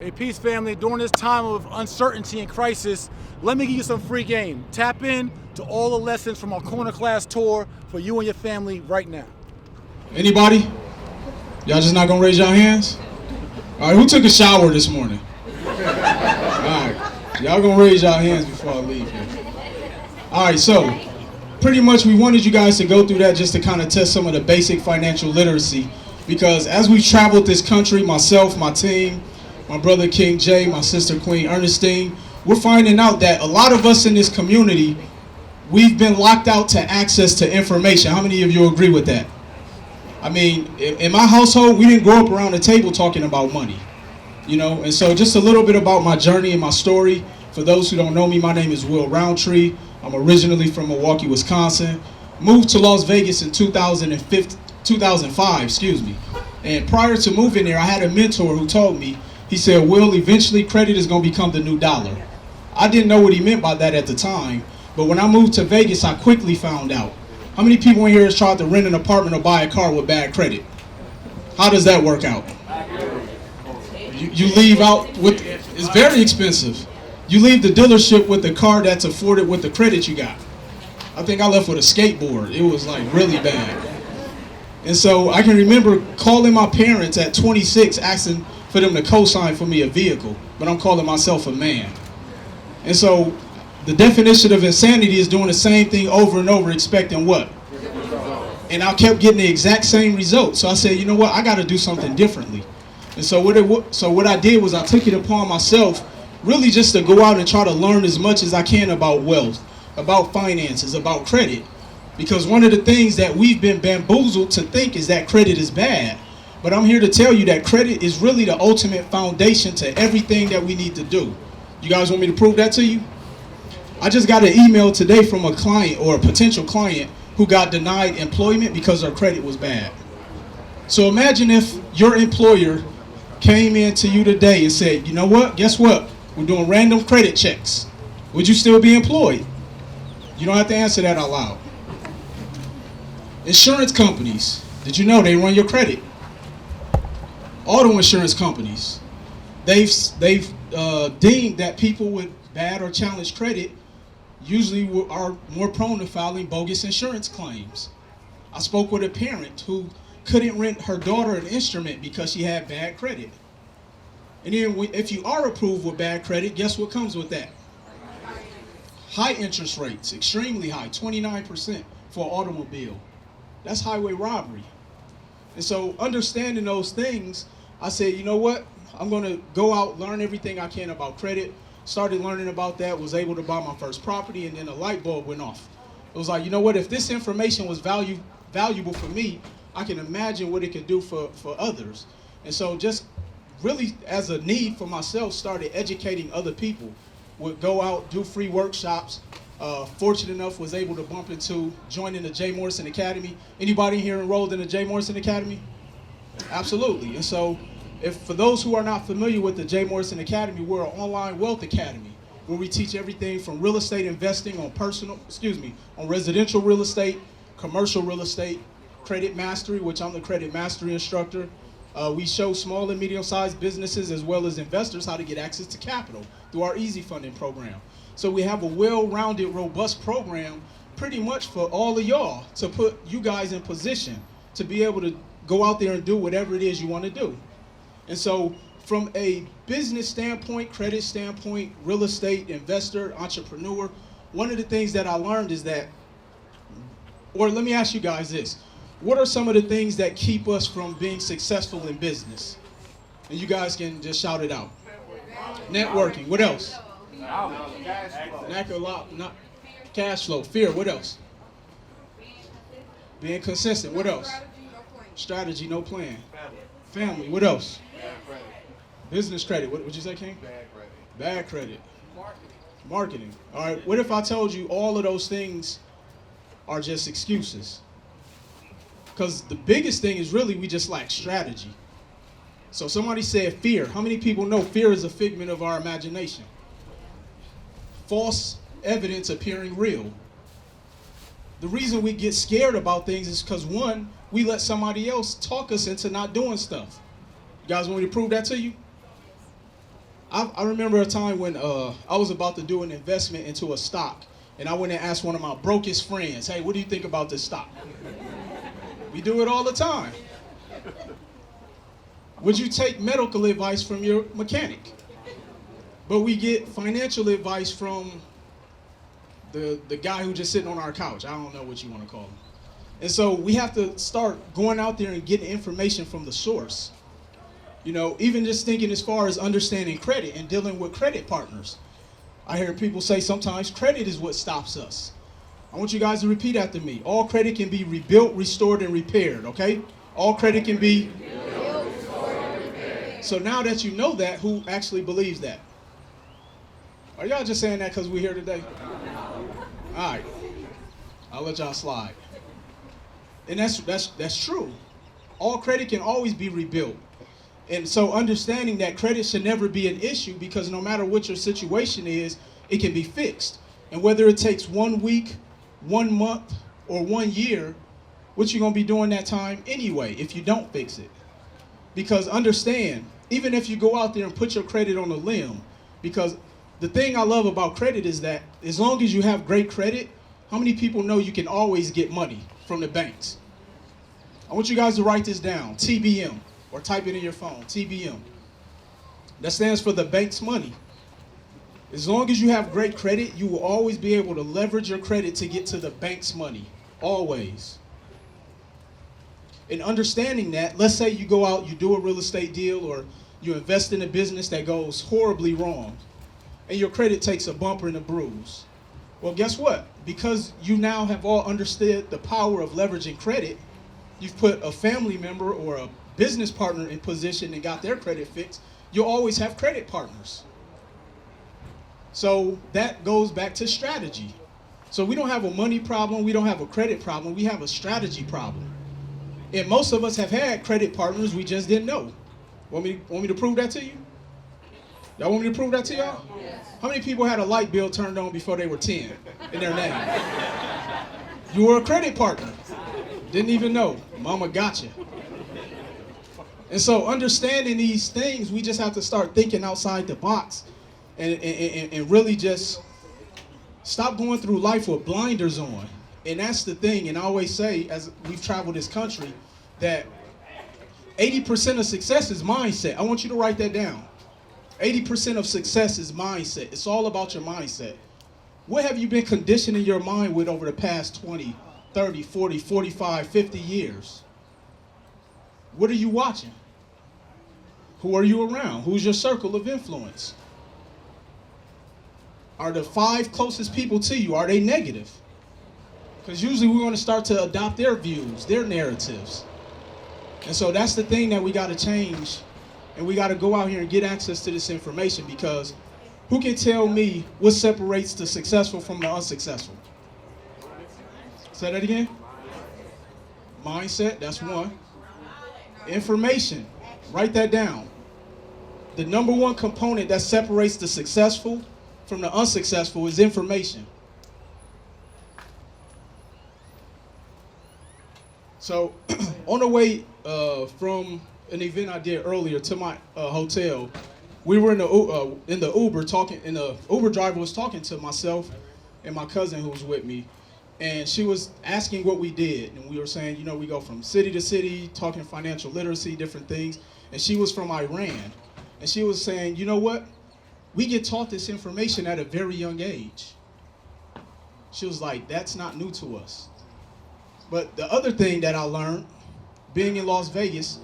Hey, peace family, during this time of uncertainty and crisis, let me give you some free game. Tap in to all the lessons from our corner class tour for you and your family right now. Anybody? Y'all just not gonna raise your hands? All right, who took a shower this morning? All right, y'all gonna raise your hands before I leave here. All right, so pretty much we wanted you guys to go through that just to kind of test some of the basic financial literacy, because as we've traveled this country, myself, my team, my brother King Jay, my sister Queen Ernestine, we're finding out that a lot of us in this community, we've been locked out to access to information. How many of you agree with that? I mean, in my household, we didn't grow up around the table talking about money, you know? And so just a little bit about my journey and my story. For those who don't know me, my name is Will Roundtree. I'm originally from Milwaukee, Wisconsin. Moved to Las Vegas in 2005, excuse me. And prior to moving there, I had a mentor who told me, he said, Will, eventually credit is going to become the new dollar. I didn't know what he meant by that at the time, but when I moved to Vegas, I quickly found out. How many people in here has tried to rent an apartment or buy a car with bad credit? How does that work out? You leave out with, it's very expensive. You leave the dealership with the car that's afforded with the credit you got. I think I left with a skateboard. It was like really bad. And so I can remember calling my parents at 26 asking for them to co-sign for me a vehicle, but I'm calling myself a man. And so the definition of insanity is doing the same thing over and over, expecting what? And I kept getting the exact same result. So I said, you know what, I got to do something differently. And so what I did was I took it upon myself really just to go out and try to learn as much as I can about wealth, about finances, about credit. Because one of the things that we've been bamboozled to think is that credit is bad. But I'm here to tell you that credit is really the ultimate foundation to everything that we need to do. You guys want me to prove that to you? I just got an email today from a client or a potential client who got denied employment because their credit was bad. So imagine if your employer came in to you today and said, you know what, guess what? We're doing random credit checks. Would you still be employed? You don't have to answer that out loud. Insurance companies, did you know they run your credit? Auto insurance companies, they've deemed that people with bad or challenged credit usually are more prone to filing bogus insurance claims. I spoke with a parent who couldn't rent her daughter an instrument because she had bad credit. And then if you are approved with bad credit, guess what comes with that? High interest rates, extremely high, 29% for an automobile. That's highway robbery. And so understanding those things, I said, you know what? I'm going to go out, learn everything I can about credit. Started learning about that, was able to buy my first property, and then a light bulb went off. It was like, you know what? If this information was valuable for me, I can imagine what it could do for others. And so just really as a need for myself, started educating other people. Would go out, do free workshops. Fortunate enough, was able to bump into joining the Jay-Morrison-Academy. Anybody here enrolled in the Jay-Morrison-Academy? Absolutely. And so for those who are not familiar with the Jay-Morrison-Academy, we're an online wealth academy where we teach everything from real estate investing on residential real estate, commercial real estate, credit mastery, which I'm the credit mastery instructor. We show small and medium-sized businesses as well as investors how to get access to capital through our easy funding program. So we have a well-rounded, robust program pretty much for all of y'all to put you guys in position to be able to go out there and do whatever it is you want to do. And so from a business standpoint, credit standpoint, real estate, investor, entrepreneur, one of the things that I learned is that, or let me ask you guys this, what are some of the things that keep us from being successful in business? And you guys can just shout it out. Networking. What else? Cash flow. Fear. What else? Being consistent. What else? Strategy, no plan. Family. What else? Business credit. What would you say, King? Bad credit. Marketing. All right. What if I told you all of those things are just excuses? Because the biggest thing is really we just lack strategy. So somebody said fear. How many people know fear is a figment of our imagination? False evidence appearing real. The reason we get scared about things is because, one, we let somebody else talk us into not doing stuff. You guys want me to prove that to you? I remember a time when I was about to do an investment into a stock, and I went and asked one of my brokest friends, hey, what do you think about this stock? We do it all the time. Would you take medical advice from your mechanic? But we get financial advice from the guy who just sitting on our couch. I don't know what you want to call him. And so we have to start going out there and getting information from the source. You know, even just thinking as far as understanding credit and dealing with credit partners. I hear people say sometimes credit is what stops us. I want you guys to repeat after me. All credit can be rebuilt, restored, and repaired, okay? All credit can be rebuilt, restored, and repaired. So now that you know that, who actually believes that? Are y'all just saying that because we're here today? All right. I'll let y'all slide. And that's true. All credit can always be rebuilt. And so understanding that credit should never be an issue, because no matter what your situation is, it can be fixed. And whether it takes 1 week, 1 month, or 1 year, what you gonna be doing that time anyway if you don't fix it? Because understand, even if you go out there and put your credit on a limb, because the thing I love about credit is that as long as you have great credit, how many people know you can always get money from the banks? I want you guys to write this down, TBM, or type it in your phone, TBM. That stands for the bank's money. As long as you have great credit, you will always be able to leverage your credit to get to the bank's money, always. And understanding that, let's say you go out, you do a real estate deal, or you invest in a business that goes horribly wrong, and your credit takes a bumper and a bruise. Well, guess what? Because you now have all understood the power of leveraging credit, you've put a family member or a business partner in position and got their credit fixed, you'll always have credit partners. So that goes back to strategy. So we don't have a money problem, we don't have a credit problem, we have a strategy problem. And most of us have had credit partners we just didn't know. Want me to prove that to you? Y'all want me to prove that to y'all? Yes. How many people had a light bill turned on before they were 10 in their name? You were a credit partner. Didn't even know. Mama got you. And so understanding these things, we just have to start thinking outside the box and really just stop going through life with blinders on. And that's the thing. And I always say, as we've traveled this country, that 80% of success is mindset. I want you to write that down. 80% of success is mindset. It's all about your mindset. What have you been conditioning your mind with over the past 20, 30, 40, 45, 50 years? What are you watching? Who are you around? Who's your circle of influence? Are the 5 closest people to you, are they negative? Because usually we're going to start to adopt their views, their narratives. And so that's the thing that we got to change. And we got to go out here and get access to this information, because who can tell me what separates the successful from the unsuccessful? Say that again. Mindset, that's one. Information, write that down. The number one component that separates the successful from the unsuccessful is information. So on the way from an event I did earlier to my hotel, we were in the Uber talking, and the Uber driver was talking to myself and my cousin who was with me, and she was asking what we did, and we were saying, you know, we go from city to city, talking financial literacy, different things, and she was from Iran, and she was saying, you know what, we get taught this information at a very young age. She was like, that's not new to us. But the other thing that I learned, being in Las Vegas,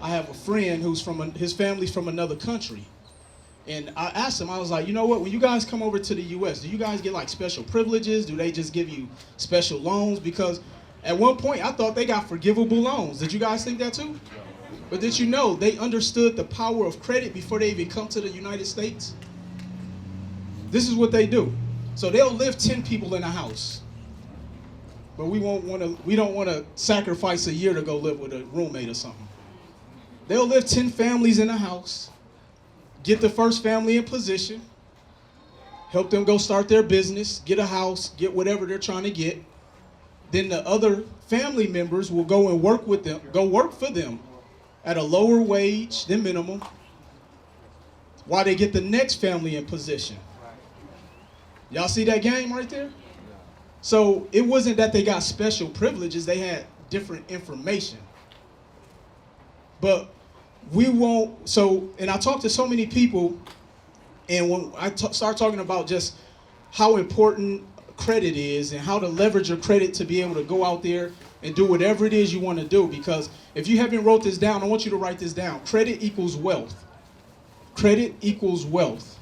I have a friend who's his family's from another country. And I asked him, I was like, you know what, when you guys come over to the U.S., do you guys get like special privileges? Do they just give you special loans? Because at one point, I thought they got forgivable loans. Did you guys think that too? But did you know they understood the power of credit before they even come to the United States? This is what they do. So they'll live 10 people in a house. But we don't want to sacrifice a year to go live with a roommate or something. They'll live 10 families in a house, get the first family in position, help them go start their business, get a house, get whatever they're trying to get. Then the other family members will go and work with them, go work for them at a lower wage than minimum, while they get the next family in position. Y'all see that game right there? So it wasn't that they got special privileges, they had different information. But we won't, so, and I talk to so many people, and when I start talking about just how important credit is and how to leverage your credit to be able to go out there and do whatever it is you want to do, because if you haven't wrote this down, I want you to write this down. Credit equals wealth. Credit equals wealth.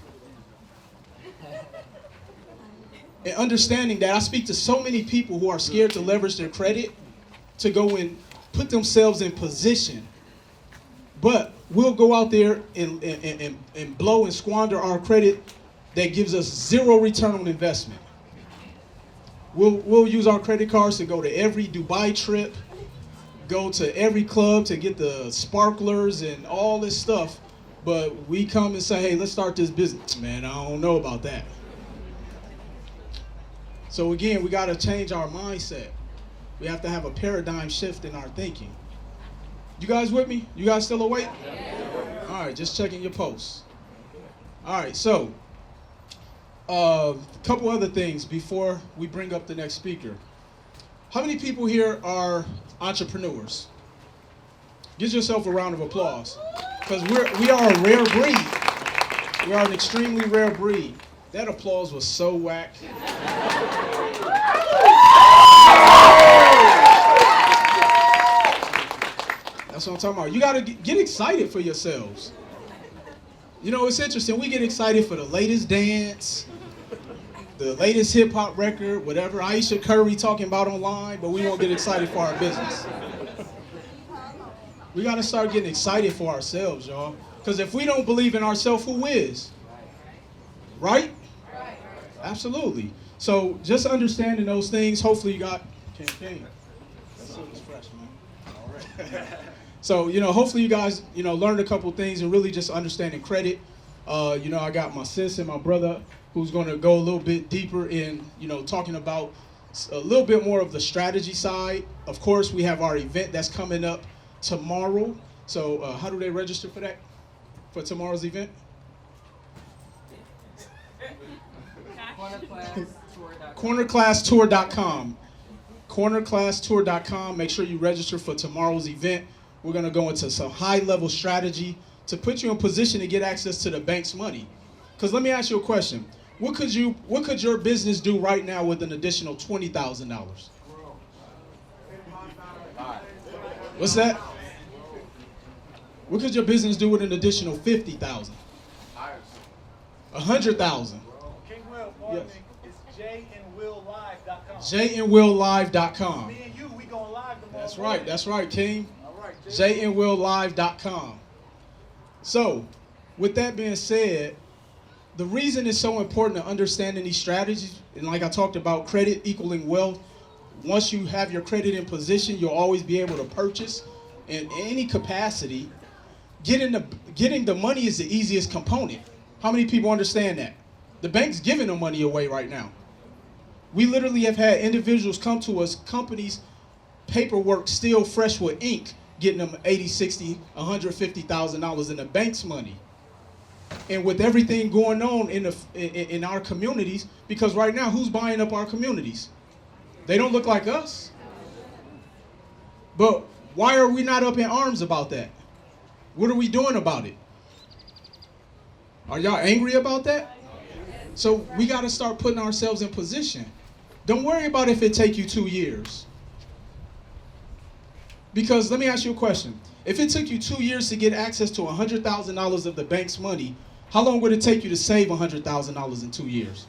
And understanding that, I speak to so many people who are scared to leverage their credit to go and put themselves in position. But we'll go out there and blow and squander our credit that gives us zero return on investment. We'll use our credit cards to go to every Dubai trip, go to every club to get the sparklers and all this stuff. But we come and say, hey, let's start this business. Man, I don't know about that. So again, we got to change our mindset. We have to have a paradigm shift in our thinking. You guys with me? You guys still awake? All right, just checking your posts. All right, so a couple other things before we bring up the next speaker. How many people here are entrepreneurs? Give yourself a round of applause, because we are a rare breed. We are an extremely rare breed. That applause was so whack. That's what I'm talking about. You got to get excited for yourselves. You know, it's interesting. We get excited for the latest dance, the latest hip-hop record, whatever Aisha Curry talking about online, but we won't get excited for our business. We got to start getting excited for ourselves, y'all. Because if we don't believe in ourselves, who is? Right? Absolutely. So just understanding those things, hopefully you got... That silk is fresh, man. All right. So, you know, hopefully you guys, you know, learned a couple things and really just understanding credit. You know, I got my sis and my brother who's going to go a little bit deeper in, you know, talking about a little bit more of the strategy side. Of course, we have our event that's coming up tomorrow. So how do they register for that, for tomorrow's event? Cornerclasstour.com. Cornerclasstour.com. Make sure you register for tomorrow's event. We're going to go into some high-level strategy to put you in position to get access to the bank's money. Because let me ask you a question. What could your business do right now with an additional $20,000? What's that? What could your business do with an additional $50,000? $100,000. King Will, pardon me. It's jay-and-will-live.com. jay-and-will-live.com. Me and you, we going live tomorrow. That's right. That's right, King. All right. jay-and-will-live.com. So, with that being said, the reason it's so important to understanding these strategies, and like I talked about, credit equaling wealth. Once you have your credit in position, you'll always be able to purchase in any capacity. Getting the money is the easiest component. How many people understand that? The bank's giving the money away right now. We literally have had individuals come to us, companies, paperwork still fresh with ink, getting them $80, $60, $150,000 in the bank's money. And with everything going on in our communities, because right now, who's buying up our communities? They don't look like us. But why are we not up in arms about that? What are we doing about it? Are y'all angry about that? So we got to start putting ourselves in position. Don't worry about if it take you 2 years. Because let me ask you a question. If it took you 2 years to get access to $100,000 of the bank's money, how long would it take you to save $100,000 in 2 years?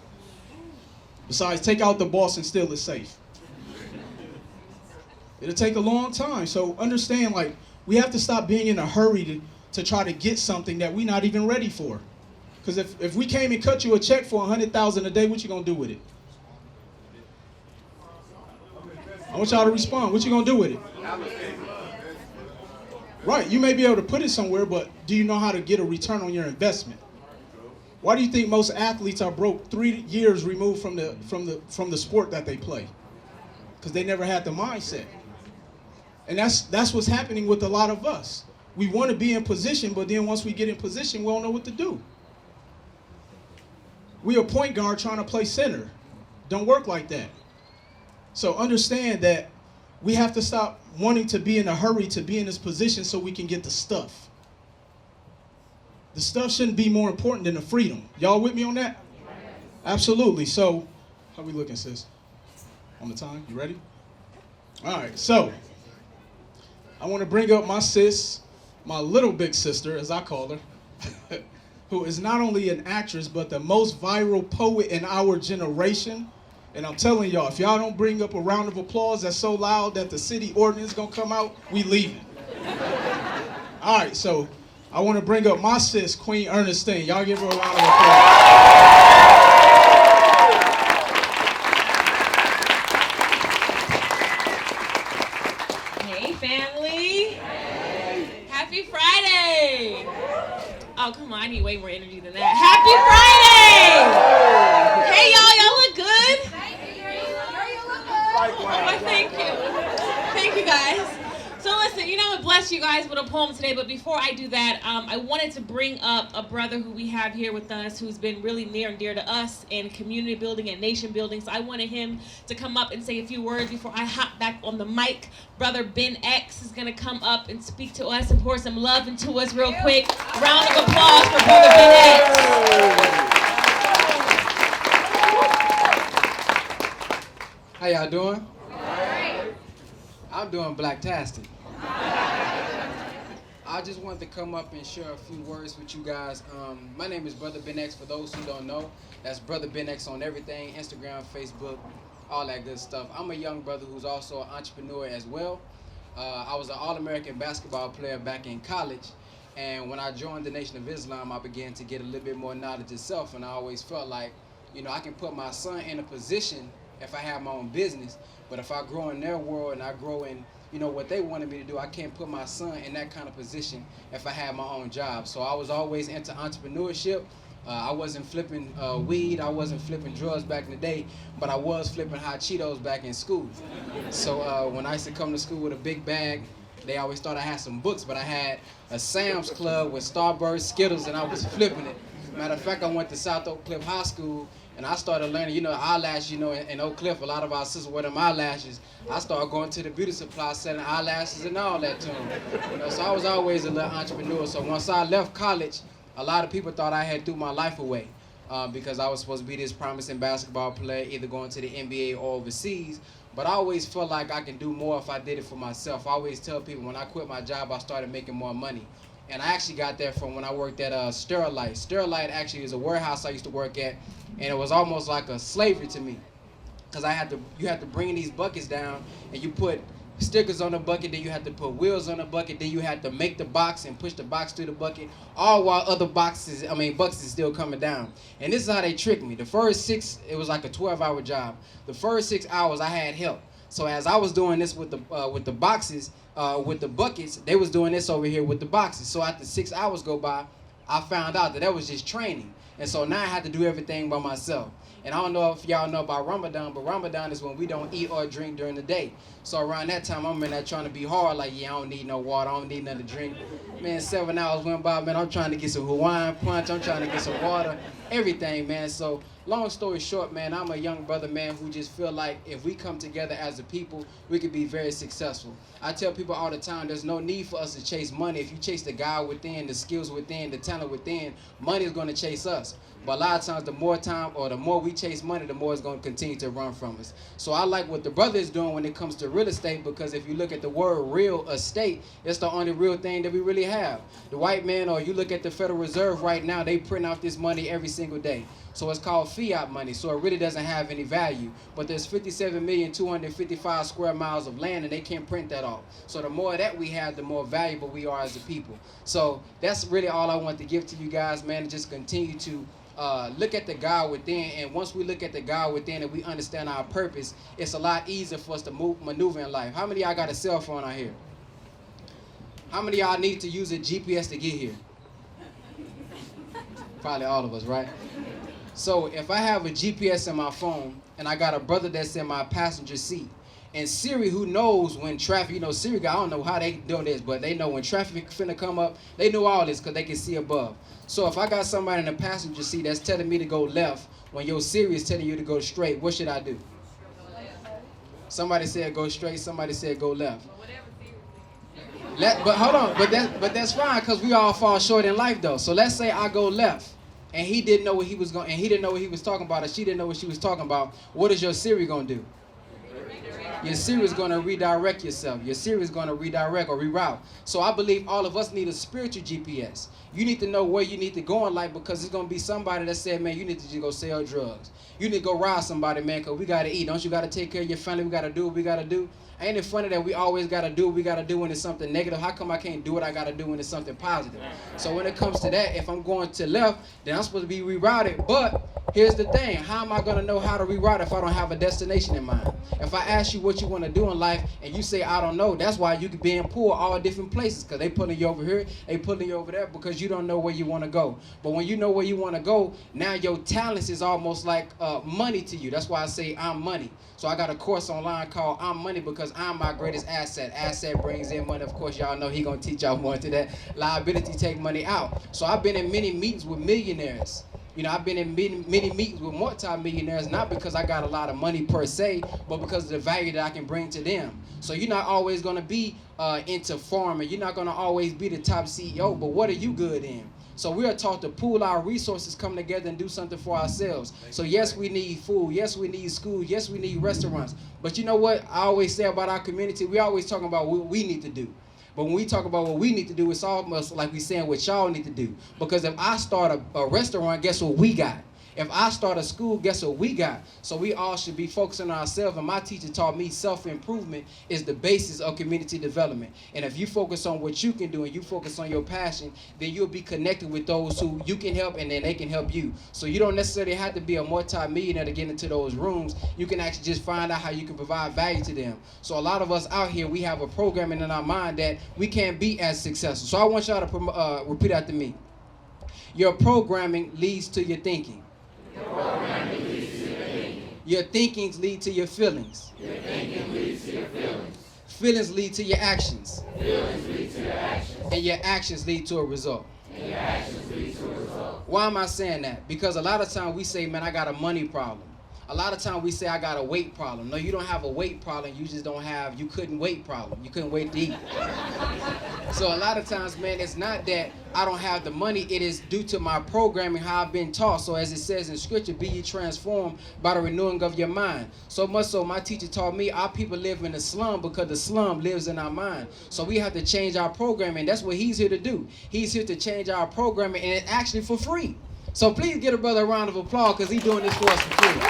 Besides, take out the boss and steal it safe. It'll take a long time. So understand, like, we have to stop being in a hurry to try to get something that we're not even ready for. Because if we came and cut you a check for $100,000 a day, what you gonna do with it? I want y'all to respond. What you gonna do with it? Right, you may be able to put it somewhere, but do you know how to get a return on your investment? Why do you think most athletes are broke 3 years removed from the sport that they play? Because they never had the mindset. And that's what's happening with a lot of us. We want to be in position, but then once we get in position, we don't know what to do. We a point guard trying to play center. Don't work like that. So understand that we have to stop wanting to be in a hurry to be in this position so we can get the stuff. The stuff shouldn't be more important than the freedom. Y'all with me on that? Absolutely. So, how we looking, sis? On the time? You ready? All right. So, I want to bring up my sis, my little big sister, as I call her, who is not only an actress, but the most viral poet in our generation. And I'm telling y'all, if y'all don't bring up a round of applause that's so loud that the city ordinance gonna come out, we leaving. All right, so I want to bring up my sis, Queen Ernestine. Y'all give her a round of applause. Hey, family. Happy Friday. Oh, come on, I need way more energy than that. Happy Friday. Hey, y'all look good? Oh, thank you. Thank you, guys. So listen, you know, I bless you guys with a poem today, but before I do that, I wanted to bring up a brother who we have here with us who's been really near and dear to us in community building and nation building. So I wanted him to come up and say a few words before I hop back on the mic. Brother Ben X is going to come up and speak to us and pour some love into us real quick. Round of applause for Brother Ben X. How y'all doing? I'm doing blacktastic. I just wanted to come up and share a few words with you guys. My name is Brother Ben X, for those who don't know. That's Brother Ben X on everything, Instagram, Facebook, all that good stuff. I'm a young brother who's also an entrepreneur as well. I was an All-American basketball player back in college, and when I joined the Nation of Islam, I began to get a little bit more knowledge itself, and I always felt like, you know, I can put my son in a position if I have my own business, but if I grow in their world and I grow in, you know, what they wanted me to do, I can't put my son in that kind of position if I have my own job. So I was always into entrepreneurship. I wasn't flipping weed, I wasn't flipping drugs back in the day, but I was flipping hot Cheetos back in school. So when I used to come to school with a big bag, they always thought I had some books, but I had a Sam's Club with Starburst, Skittles, and I was flipping it. Matter of fact, I went to South Oak Cliff High School, and I started learning, you know, eyelash, you know, in Oak Cliff, a lot of our sisters wear them eyelashes. I started going to the beauty supply selling eyelashes and all that to them. You know, so I was always a little entrepreneur. So once I left college, a lot of people thought I had threw my life away because I was supposed to be this promising basketball player, either going to the NBA or overseas. But I always felt like I can do more if I did it for myself. I always tell people when I quit my job, I started making more money. And I actually got that from when I worked at Sterilite. Sterilite actually is a warehouse I used to work at, and it was almost like a slavery to me, because you had to bring these buckets down, and you put stickers on the bucket, then you had to put wheels on the bucket, then you had to make the box and push the box through the bucket, all while other buckets still coming down. And this is how they tricked me. The first it was like a 12-hour job. The first 6 hours I had help. So as I was doing this with the boxes, with the buckets, they was doing this over here with the boxes. So after 6 hours go by, I found out that was just training. And so now I had to do everything by myself. And I don't know if y'all know about Ramadan, but Ramadan is when we don't eat or drink during the day. So around that time, I'm in there trying to be hard, like, yeah, I don't need no water, I don't need nothing to drink. Man, 7 hours went by, man, I'm trying to get some Hawaiian punch, I'm trying to get some water, everything, man. So long story short, man, I'm a young brother, man, who just feel like if we come together as a people, we could be very successful. I tell people all the time, there's no need for us to chase money. If you chase the God within, the skills within, the talent within, money is going to chase us. But a lot of times, the more time or the more we chase money, the more it's going to continue to run from us. So I like what the brother is doing when it comes to real estate, because if you look at the word real estate, it's the only real thing that we really have. The white man, or you look at the Federal Reserve right now, they print out this money every single day. So it's called fiat money, so it really doesn't have any value. But there's 57,255 square miles of land, and they can't print that off. So the more that we have, the more valuable we are as a people. So that's really all I want to give to you guys, man, and just continue to look at the God within. And once we look at the God within and we understand our purpose, it's a lot easier for us to maneuver in life. How many of y'all got a cell phone out here? How many of y'all need to use a GPS to get here? Probably all of us, right? So if I have a GPS in my phone and I got a brother that's in my passenger seat, And Siri, who knows when traffic, Siri, I don't know how they doing this, but they know when traffic finna come up. They know all this because they can see above. So if I got somebody in the passenger seat that's telling me to go left, when your Siri is telling you to go straight, what should I do? Somebody said go straight, somebody said go left. But hold on, but that's fine because we all fall short in life though. So let's say I go left, and he didn't know what he was going, and he didn't know what he was talking about, or she didn't know what she was talking about. What is your Siri gonna do? Your Siri is going to redirect yourself. Your Siri is going to redirect or reroute. So I believe all of us need a spiritual GPS. You need to know where you need to go in life because there's going to be somebody that said, man, you need to just go sell drugs. You need to go rob somebody, man, because we got to eat. Don't you got to take care of your family? We got to do what we got to do. Ain't it funny that we always got to do what we got to do when it's something negative? How come I can't do what I got to do when it's something positive? So when it comes to that, if I'm going to left, then I'm supposed to be rerouted. But here's the thing. How am I going to know how to reroute if I don't have a destination in mind? If I ask you what you want to do in life and you say, I don't know, that's why you could be in poor all different places because they putting you over here, they putting you over there because you don't know where you want to go. But when you know where you want to go, now your talents is almost like money to you. That's why I say I'm money. So I got a course online called I'm Money because I'm my greatest asset. Asset brings in money. Of course, y'all know he going to teach y'all more into that. Liability take money out. So I've been in many meetings with millionaires. I've been in many meetings with multi-millionaires, not because I got a lot of money per se, but because of the value that I can bring to them. So you're not always going to be into farming. You're not going to always be the top CEO, but what are you good in? So we are taught to pool our resources, come together and do something for ourselves. So yes, we need food. Yes, we need schools. Yes, we need restaurants. But you know what I always say about our community? We always talking about what we need to do. But when we talk about what we need to do, it's almost like we saying what y'all need to do. Because if I start a restaurant, guess what we got? If I start a school, guess what we got? So we all should be focusing on ourselves. And my teacher taught me self-improvement is the basis of community development. And if you focus on what you can do and you focus on your passion, then you'll be connected with those who you can help and then they can help you. So you don't necessarily have to be a multi-millionaire to get into those rooms. You can actually just find out how you can provide value to them. So a lot of us out here, we have a programming in our mind that we can't be as successful. So I want y'all to repeat after me. Your programming leads to your thinking. Your thinkings lead to your feelings. Your thinking leads to your feelings. Feelings lead to your actions. Feelings lead to your actions. And your actions lead to a result. And your actions lead to a result. Why am I saying that? Because a lot of times we say, man, I got a money problem. A lot of times we say I got a weight problem. No, you don't have a weight problem. You just don't have, you couldn't wait problem. You couldn't wait to eat. So a lot of times, man, it's not that I don't have the money. It is due to my programming, how I've been taught. So as it says in scripture, be ye transformed by the renewing of your mind. So much so my teacher taught me our people live in the slum because the slum lives in our mind. So we have to change our programming. That's what he's here to do. He's here to change our programming, and it's actually for free. So please give a brother a round of applause because he's doing this for us for free.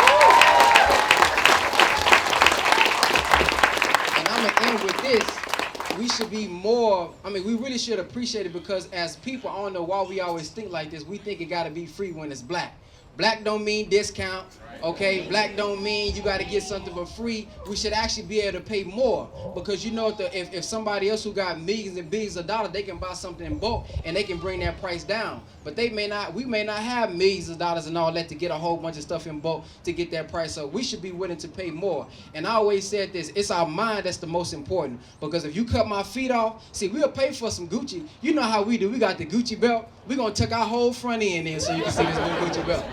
And I'm going to end with this. We should be more, we really should appreciate it because as people, I don't know why we always think like this. We think it got to be free when it's black. Black don't mean discount, okay? Black don't mean you got to get something for free. We should actually be able to pay more because you know if somebody else who got millions and billions of dollars, they can buy something in bulk and they can bring that price down. But we may not have millions of dollars and all that to get a whole bunch of stuff in bulk to get that price up. We should be willing to pay more. And I always said this, it's our mind that's the most important because if you cut my feet off, see, we'll pay for some Gucci. You know how we do. We got the Gucci belt. We're going to tuck our whole front end in so you can see this new Gucci belt.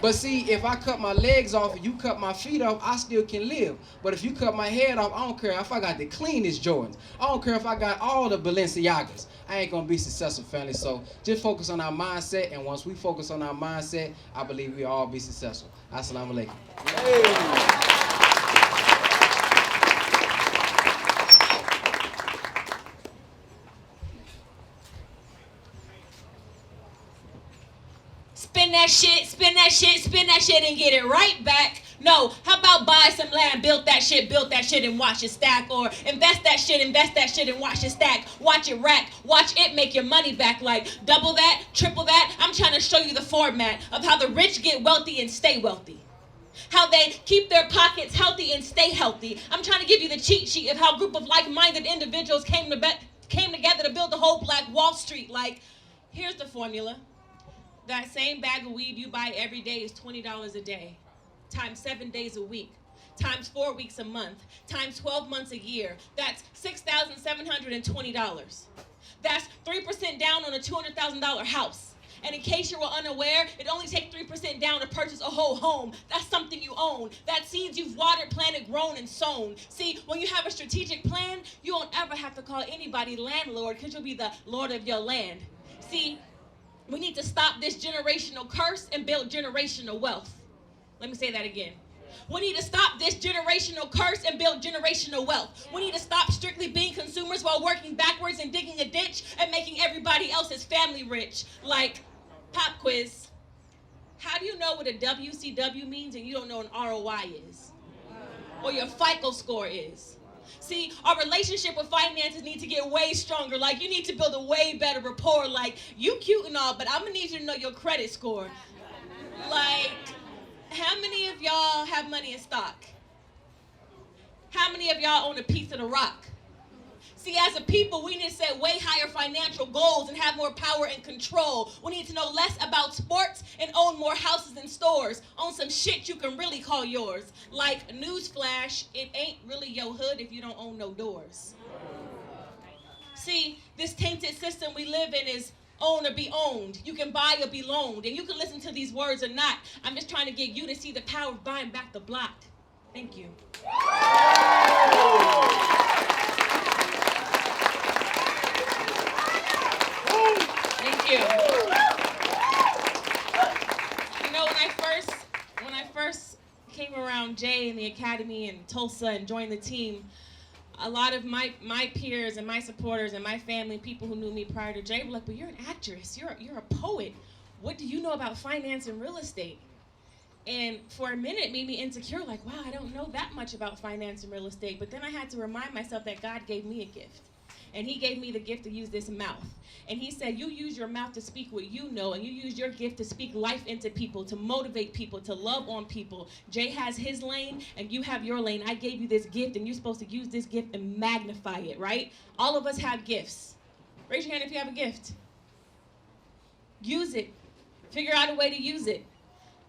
But see, if I cut my legs off and you cut my feet off, I still can live. But if you cut my head off, I don't care if I got the cleanest Jordans. I don't care if I got all the Balenciagas. I ain't going to be successful, family. So just focus on our mindset. And once we focus on our mindset, I believe we'll all be successful. Assalamu alaikum. Hey. Spend that shit, and get it right back. No, how about buy some land, build that shit, and watch it stack, or invest that shit, and watch it stack, watch it rack, watch it make your money back, like double that, triple that. I'm trying to show you the format of how the rich get wealthy and stay wealthy. How they keep their pockets healthy and stay healthy. I'm trying to give you the cheat sheet of how a group of like-minded individuals came together to build the whole Black Wall Street. Like, here's the formula. That same bag of weed you buy every day is $20 a day, times 7 days a week, times 4 weeks a month, times 12 months a year. That's $6,720. That's 3% down on a $200,000 house. And in case you were unaware, it only takes 3% down to purchase a whole home. That's something you own. That's seeds you've watered, planted, grown, and sown. See, when you have a strategic plan, you won't ever have to call anybody landlord because you'll be the lord of your land. See, we need to stop this generational curse and build generational wealth. Let me say that again. We need to stop this generational curse and build generational wealth. We need to stop strictly being consumers while working backwards and digging a ditch and making everybody else's family rich. Like, pop quiz. How do you know what a WCW means and you don't know what an ROI is? Or your FICO score is? See, our relationship with finances needs to get way stronger. Like, you need to build a way better rapport. Like, you cute and all, but I'm going to need you to know your credit score. Like, how many of y'all have money in stock? How many of y'all own a piece of the rock? See, as a people, we need to set way higher financial goals and have more power and control. We need to know less about sports and own more houses and stores. Own some shit you can really call yours. Like, newsflash, it ain't really your hood if you don't own no doors. See, this tainted system we live in is own or be owned. You can buy or be loaned. And you can listen to these words or not. I'm just trying to get you to see the power of buying back the block. Thank you. Thank you. You know, when I first came around Jay and the Academy in Tulsa and joined the team, a lot of my peers and my supporters and my family, people who knew me prior to Jay, were like, but you're an actress, you're a poet. What do you know about finance and real estate? And for a minute, it made me insecure, like, wow, I don't know that much about finance and real estate. But then I had to remind myself that God gave me a gift. And he gave me the gift to use this mouth. And he said, you use your mouth to speak what you know, and you use your gift to speak life into people, to motivate people, to love on people. Jay has his lane, and you have your lane. I gave you this gift, and you're supposed to use this gift and magnify it, right? All of us have gifts. Raise your hand if you have a gift. Use it. Figure out a way to use it.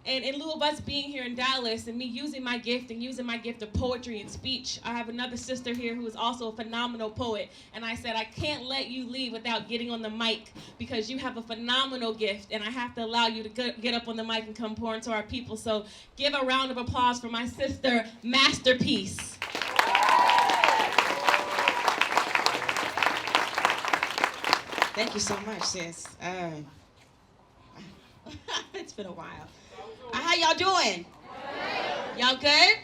And in lieu of us being here in Dallas and me using my gift and using my gift of poetry and speech, I have another sister here who is also a phenomenal poet. And I said, I can't let you leave without getting on the mic because you have a phenomenal gift and I have to allow you to get up on the mic and come pour into our people. So give a round of applause for my sister, Masterpiece. Thank you so much, sis. It's been a while. How y'all doing? Y'all good?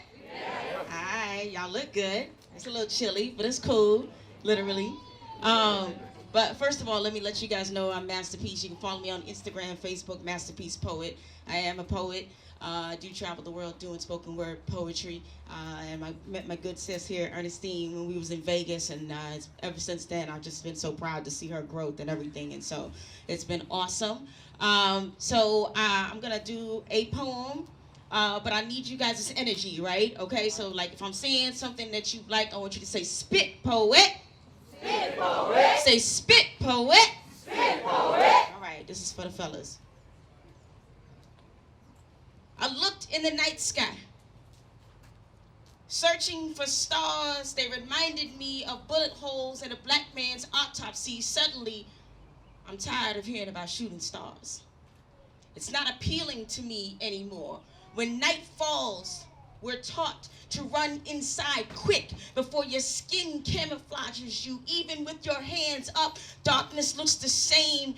All right, y'all look good. It's a little chilly, but it's cool, literally. But first of all, let me let you guys know I'm Masterpiece. You can follow me on Instagram, Facebook, Masterpiece Poet. I am a poet. I do travel the world doing spoken word poetry. And I met my good sis here, Ernestine, when we was in Vegas. And ever since then, I've just been so proud to see her growth and everything. And so it's been awesome. I'm going to do a poem. But I need you guys' energy, right? Okay, so like if I'm saying something that you like, I want you to say spit, poet. Spit, poet. Say spit, poet. Spit, poet. All right, this is for the fellas. I looked in the night sky, searching for stars. They reminded me of bullet holes in a black man's autopsy. Suddenly, I'm tired of hearing about shooting stars. It's not appealing to me anymore. When night falls, we're taught to run inside quick before your skin camouflages you. Even with your hands up, darkness looks the same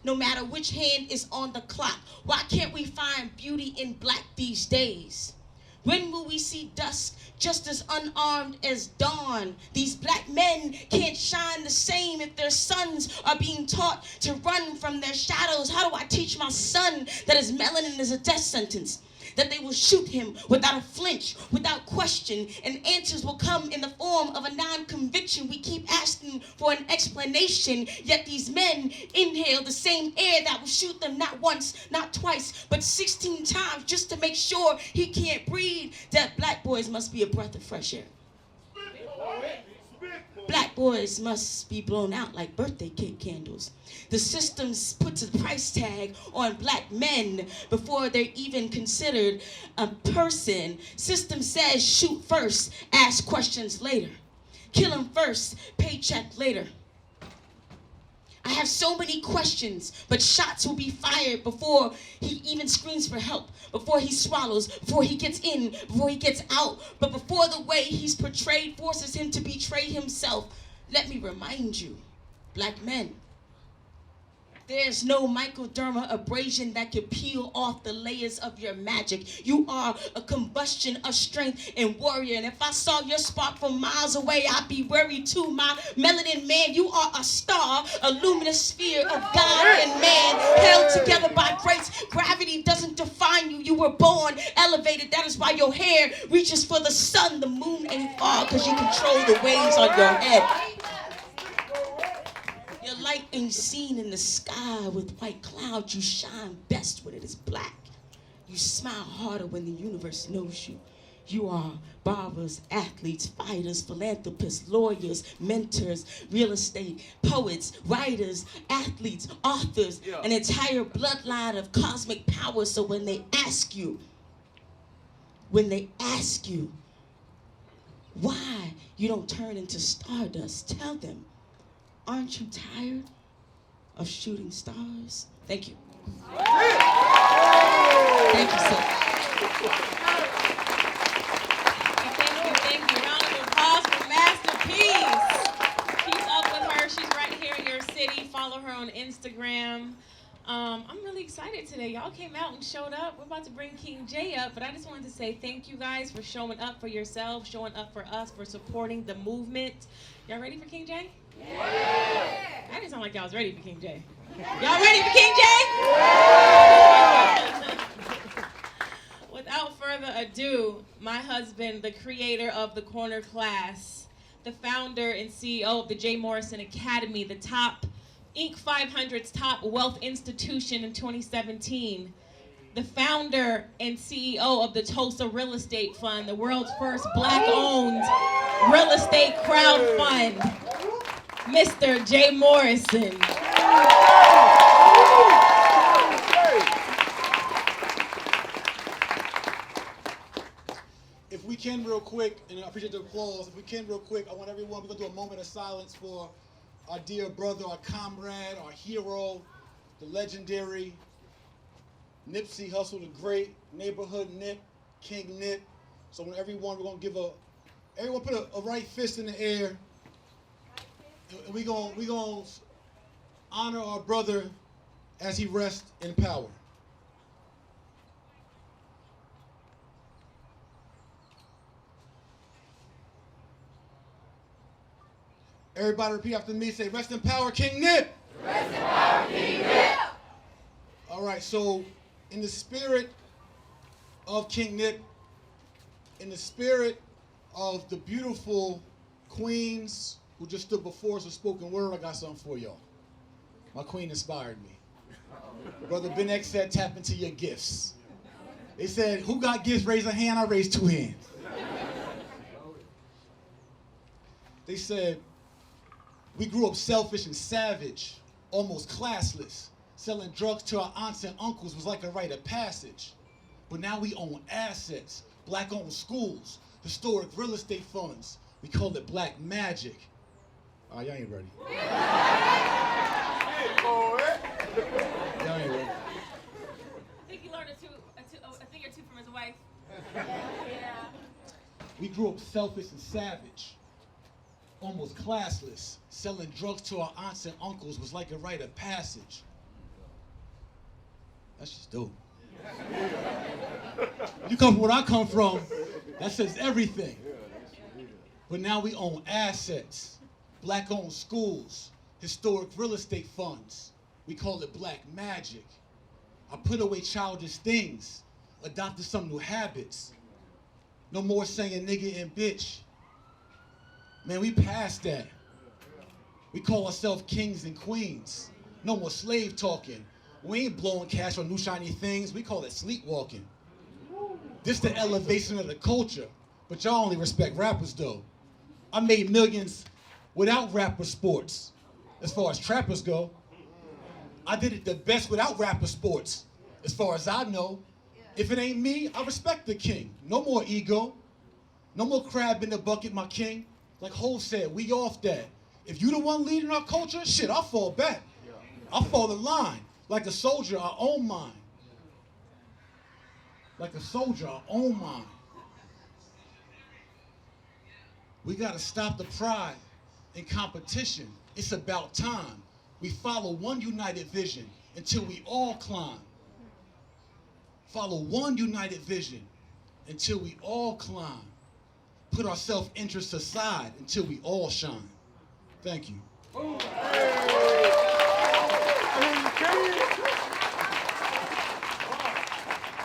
no matter which hand is on the clock. Why can't we find beauty in black these days? When will we see dusk just as unarmed as dawn? These black men can't shine the same if their sons are being taught to run from their shadows. How do I teach my son that his melanin is a death sentence? That they will shoot him without a flinch, without question, and answers will come in the form of a non-conviction. We keep asking for an explanation, yet these men inhale the same air that will shoot them not once, not twice, but 16 times just to make sure he can't breathe. That black boys must be a breath of fresh air. Black boys must be blown out like birthday cake candles. The system puts a price tag on black men before they're even considered a person. System says shoot first, ask questions later. Kill him first, paycheck later. I have so many questions, but shots will be fired before he even screams for help, before he swallows, before he gets in, before he gets out, but before the way he's portrayed forces him to betray himself. Let me remind you, black men, there's no microderma abrasion that can peel off the layers of your magic. You are a combustion of strength and warrior. And if I saw your spark from miles away, I'd be worried too. My melanin man, you are a star, a luminous sphere of God and man, held together by grace. Gravity doesn't define you. You were born elevated. That is why your hair reaches for the sun. The moon ain't far because you control the waves on your head. Your light ain't seen in the sky with white clouds. You shine best when it is black. You smile harder when the universe knows you. You are barbers, athletes, fighters, philanthropists, lawyers, mentors, real estate, poets, writers, athletes, authors, an entire bloodline of cosmic power. So when they ask you why you don't turn into stardust, tell them, aren't you tired of shooting stars? Thank you. Thank you, sir. Thank you. Round of applause for Masterpiece. Keep up with her. She's right here in your city. Follow her on Instagram. I'm really excited today. Y'all came out and showed up. We're about to bring King Jay up, but I just wanted to say thank you guys for showing up for yourselves, showing up for us, for supporting the movement. Y'all ready for King Jay? Yeah. That didn't sound like y'all was ready for King Jay. Y'all ready for King Jay? Yeah. Without further ado, my husband, the creator of the Corner Class, the founder and CEO of the Jay-Morrison-Academy, the top Inc. 500's top wealth institution in 2017, the founder and CEO of the Tulsa Real Estate Fund, the world's first black-owned real estate crowd fund, Mr. Jay Morrison. If we can real quick, and I appreciate the applause, if we can real quick, I want everyone, we're gonna do a moment of silence for our dear brother, our comrade, our hero, the legendary Nipsey Hussle, the great neighborhood Nip, King Nip. So when everyone, we're gonna give everyone put a right fist in the air. And we gonna honor our brother as he rests in power. Everybody repeat after me. Say, rest in power, King Nip. Rest in power, King Nip. All right, so in the spirit of King Nip, in the spirit of the beautiful queens who just stood before us with spoken word, I got something for y'all. My queen inspired me. Brother Ben X said, tap into your gifts. They said, who got gifts? Raise a hand. I raised 2 hands. They said, we grew up selfish and savage, almost classless. Selling drugs to our aunts and uncles was like a rite of passage. But now we own assets, black-owned schools, historic real estate funds. We call it black magic. Oh, y'all ain't ready. Y'all ain't ready. I think he learned a thing or two from his wife. Yeah. We grew up selfish and savage, almost classless. Selling drugs to our aunts and uncles was like a rite of passage. That's just dope. You come from where I come from, that says everything. But now we own assets, black-owned schools, historic real estate funds. We call it black magic. I put away childish things, adopted some new habits. No more saying nigga and bitch. Man, we past that. We call ourselves kings and queens. No more slave talking. We ain't blowing cash on new shiny things. We call it sleepwalking. This the elevation of the culture. But y'all only respect rappers though. I made millions without rapper sports, as far as trappers go. I did it the best without rapper sports, as far as I know. If it ain't me, I respect the king. No more ego. No more crab in the bucket, my king. Like Hov said, we off that. If you the one leading our culture, shit, I'll fall back. I'll fall in line. Like a soldier, I own mine. Like a soldier, I own mine. We gotta stop the pride and competition. It's about time. We follow one united vision until we all climb. Follow one united vision until we all climb. Put our self-interest aside until we all shine. Thank you.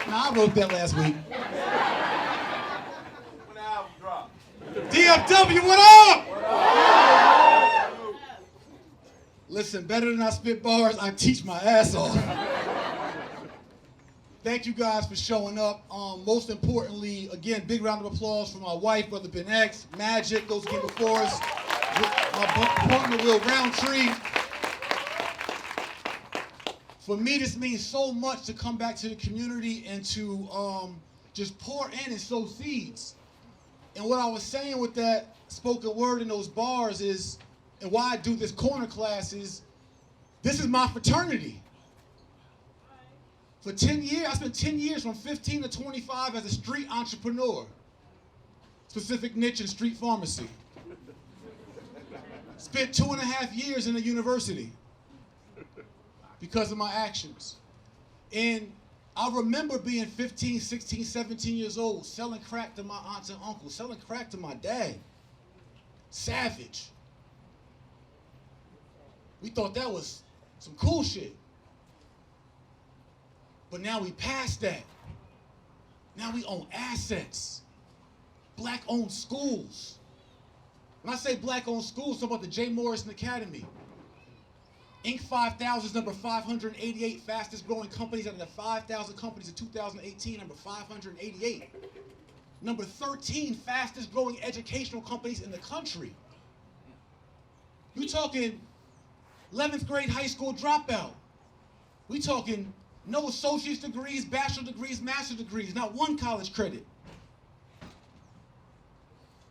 Nah, I wrote that last week. When the album drop. DFW, what up? Listen, better than I spit bars, I teach my ass off. Thank you guys for showing up. Most importantly, again, big round of applause for my wife, Brother Ben X, Magic, those came before us, my partner, Will Roundtree. For me, this means so much to come back to the community and to just pour in and sow seeds. And what I was saying with that spoken word in those bars is, and why I do this corner class is, this is my fraternity. For 10 years, I spent 10 years from 15 to 25 as a street entrepreneur. Specific niche in street pharmacy. Spent 2.5 years in a university because of my actions. And I remember being 15, 16, 17 years old, selling crack to my aunts and uncles, selling crack to my dad. Savage. We thought that was some cool shit. But now we passed that. Now we own assets. Black-owned schools. When I say black-owned schools, I'm talking about the Jay-Morrison-Academy. Inc. 5000 is number 588 fastest growing companies out of the 5,000 companies in 2018, number 588. Number 13 fastest growing educational companies in the country. You talking 11th grade high school dropout. We talking no associate's degrees, bachelor degrees, master degrees, not one college credit.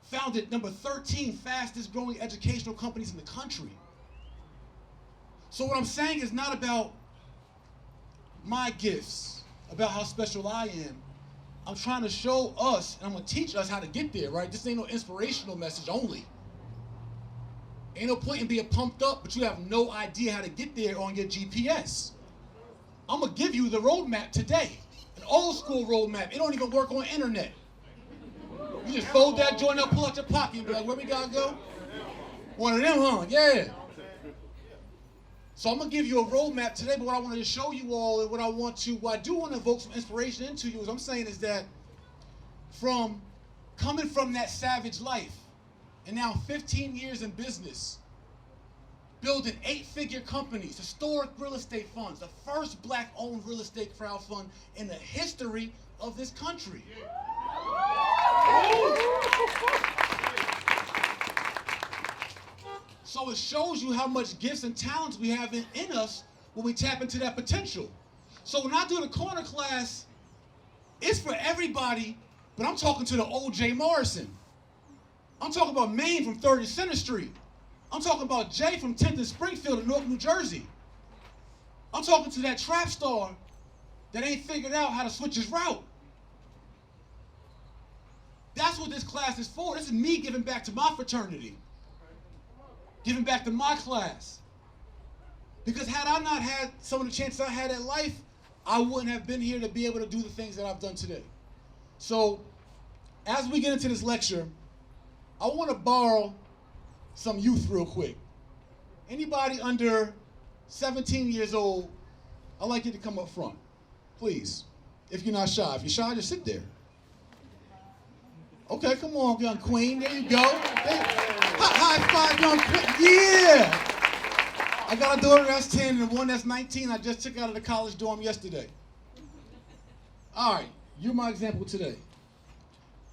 Founded number 13 fastest growing educational companies in the country. So what I'm saying is not about my gifts, about how special I am. I'm trying to show us, and I'm gonna teach us how to get there, right? This ain't no inspirational message only. Ain't no point in being pumped up, but you have no idea how to get there on your GPS. I'm gonna give you the roadmap today. An old school roadmap. It don't even work on internet. You just fold that joint up, pull out your pocket, and be like, where we gotta go? One of them, huh? Yeah. So I'm gonna give you a roadmap today, but what I wanted to show you all, and what I do want to evoke some inspiration into you, is I'm saying is that coming from that savage life, and now 15 years in business, building 8-figure companies, historic real estate funds, the first black-owned real estate crowd fund in the history of this country. So it shows you how much gifts and talents we have in us when we tap into that potential. So when I do the corner class, it's for everybody, but I'm talking to the old Jay Morrison. I'm talking about Maine from 30 Center Street. I'm talking about Jay from 10th and Springfield in North New Jersey. I'm talking to that trap star that ain't figured out how to switch his route. That's what this class is for. This is me giving back to my fraternity. Giving back to my class. Because had I not had some of the chances I had in life, I wouldn't have been here to be able to do the things that I've done today. So, as we get into this lecture, I want to borrow some youth real quick. Anybody under 17 years old, I'd like you to come up front, please. If you're not shy. If you're shy, just sit there. Okay, come on, young queen. There you go. High five, young queen. Yeah! I got a daughter that's 10 and one that's 19 I just took out of the college dorm yesterday. All right, you're my example today.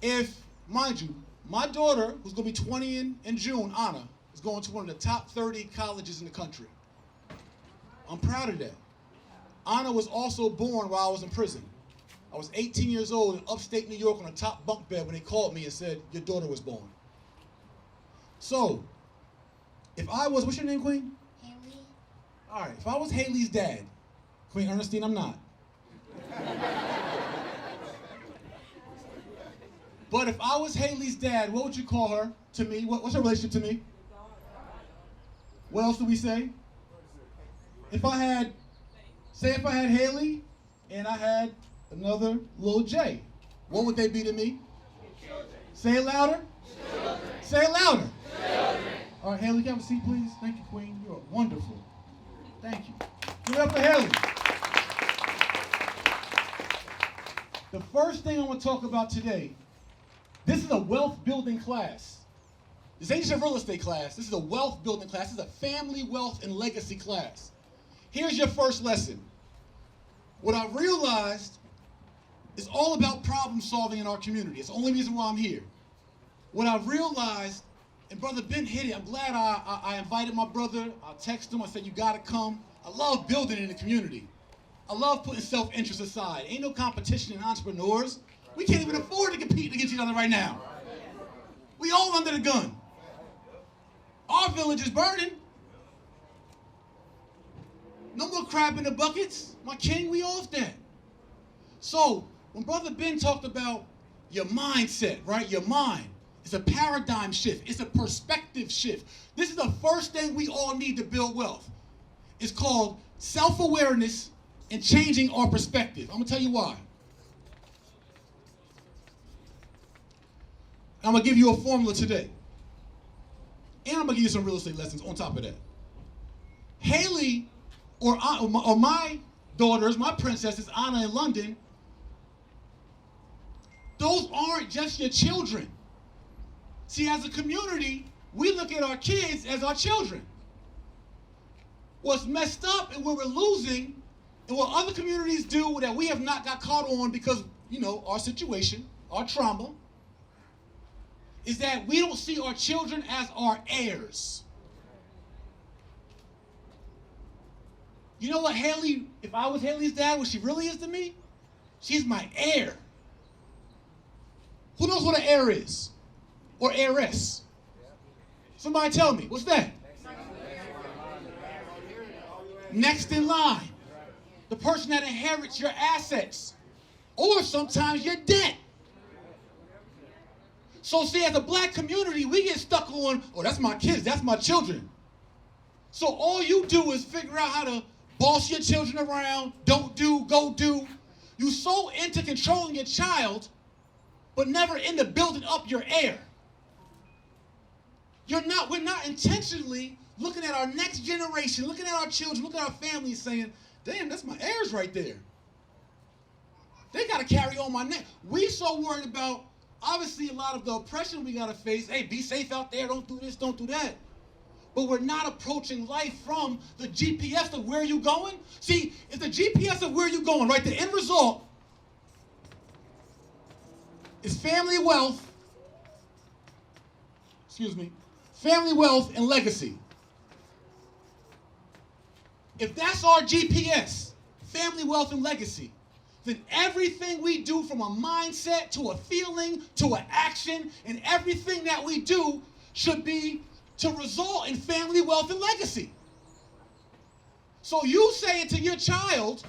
If, mind you, my daughter, who's going to be 20 in June, Anna, is going to one of the top 30 colleges in the country. I'm proud of that. Anna was also born while I was in prison. I was 18 years old in upstate New York on a top bunk bed when they called me and said, your daughter was born. So, if I was, what's your name, Queen? Haley. All right, if I was Haley's dad, Queen Ernestine, I'm not. But if I was Haley's dad, what would you call her to me? What's her relationship to me? What else do we say? If I had Haley and I had another little J, what would they be to me? Say it louder. Children. Say it louder. Children. All right, Haley, can you have a seat, please? Thank you, Queen. You are wonderful. Thank you. Give it up for Haley. The first thing I want to talk about today, this is a wealth building class. This ain't just a real estate class. This is a wealth building class. This is a family wealth and legacy class. Here's your first lesson. What I realized is all about problem solving in our community. It's the only reason why I'm here. What I realized, and Brother Ben hit it, I'm glad I invited my brother. I texted him, I said, you gotta come. I love building in the community. I love putting self-interest aside. Ain't no competition in entrepreneurs. We can't even afford to compete against each other right now. We all under the gun. Our village is burning. No more crab in the buckets. My king, we off that. So, when Brother Ben talked about your mindset, right? Your mind. It's a paradigm shift. It's a perspective shift. This is the first thing we all need to build wealth. It's called self-awareness and changing our perspective. I'm going to tell you why. I'm going to give you a formula today. And I'm going to give you some real estate lessons on top of that. Haley, or my daughters, my princesses, Anna and London, those aren't just your children. See, as a community, we look at our kids as our children. What's messed up and what we're losing, and what other communities do that we have not got caught on because, our situation, our trauma, is that we don't see our children as our heirs. You know what Haley, if I was Haley's dad, what she really is to me? She's my heir. Who knows what an heir is? Or heiress? Somebody tell me, what's that? Next in line. The person that inherits your assets. Or sometimes your debt. So see, as a black community, we get stuck on, oh, that's my kids, that's my children. So all you do is figure out how to boss your children around, don't do, go do. You're so into controlling your child, but never into building up your heir. We're not intentionally looking at our next generation, looking at our children, looking at our families saying, damn, that's my heirs right there. They got to carry on my neck. We so worried about, obviously, a lot of the oppression we got to face. Hey, be safe out there. Don't do this, don't do that. But we're not approaching life from the GPS of where you're going. See, if the GPS of where you're going, right, the end result is family wealth, family wealth and legacy. If that's our GPS, family wealth and legacy, then everything we do from a mindset to a feeling to an action and everything that we do should be to result in family wealth and legacy. So you say to your child,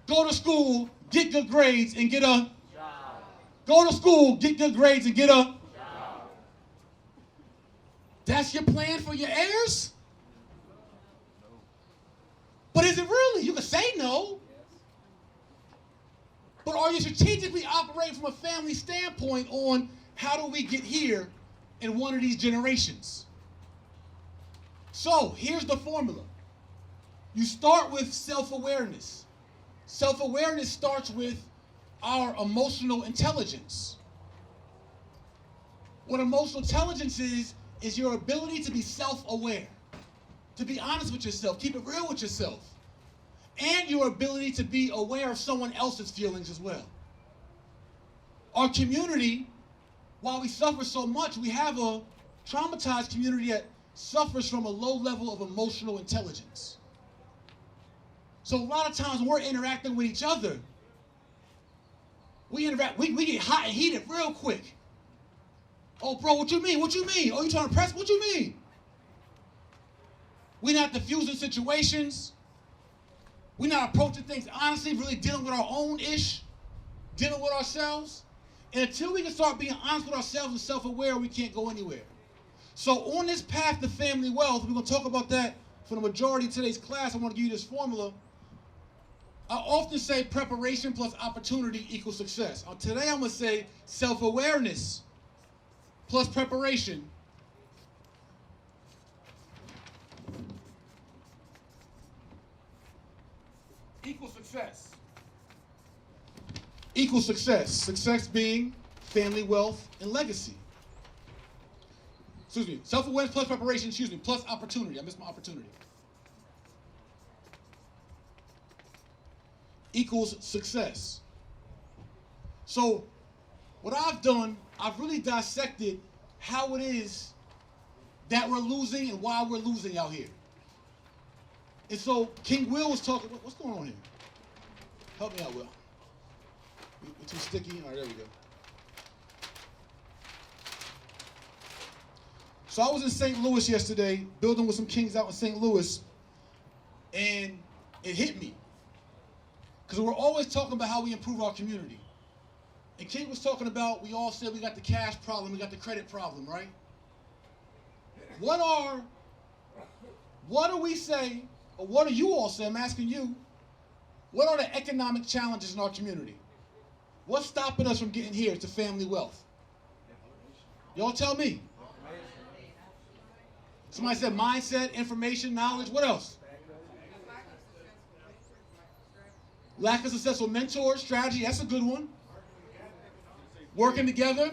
go to school, get good grades, and get a job. Go to school, get good grades, and get a job. That's your plan for your heirs? But is it really? You can say no. But are you strategically operating from a family standpoint on how do we get here in one of these generations? So here's the formula. You start with self-awareness. Self-awareness starts with our emotional intelligence. What emotional intelligence is your ability to be self-aware, to be honest with yourself, keep it real with yourself, and your ability to be aware of someone else's feelings as well. Our community, while we suffer so much, we have a traumatized community that suffers from a low level of emotional intelligence. So a lot of times when we're interacting with each other, we get hot and heated real quick. Oh, bro, what you mean? What you mean? Oh, you trying to press? What you mean? We're not diffusing situations. We're not approaching things honestly, really dealing with our own ish, dealing with ourselves. And until we can start being honest with ourselves and self-aware, we can't go anywhere. So on this path to family wealth, we're going to talk about that for the majority of today's class. I want to give you this formula. I often say preparation plus opportunity equals success. Today I'm going to say self-awareness plus preparation equals success. Equals success. Success being family wealth and legacy. Excuse me. Self-awareness plus preparation, plus opportunity. I missed my opportunity. Equals success. So what I've done, I've really dissected how it is that we're losing and why we're losing out here. And so King Will was talking, what's going on here? Help me out, Will. We're too sticky? All right, there we go. So I was in St. Louis yesterday, building with some kings out in St. Louis, and it hit me. Because we're always talking about how we improve our community. And King was talking about, we all said we got the cash problem, we got the credit problem, right? What do we say, or what do you all say, I'm asking you, what are the economic challenges in our community? What's stopping us from getting here to family wealth? Y'all tell me. Somebody said mindset, information, knowledge, what else? Lack of successful mentors, strategy, that's a good one. Working together.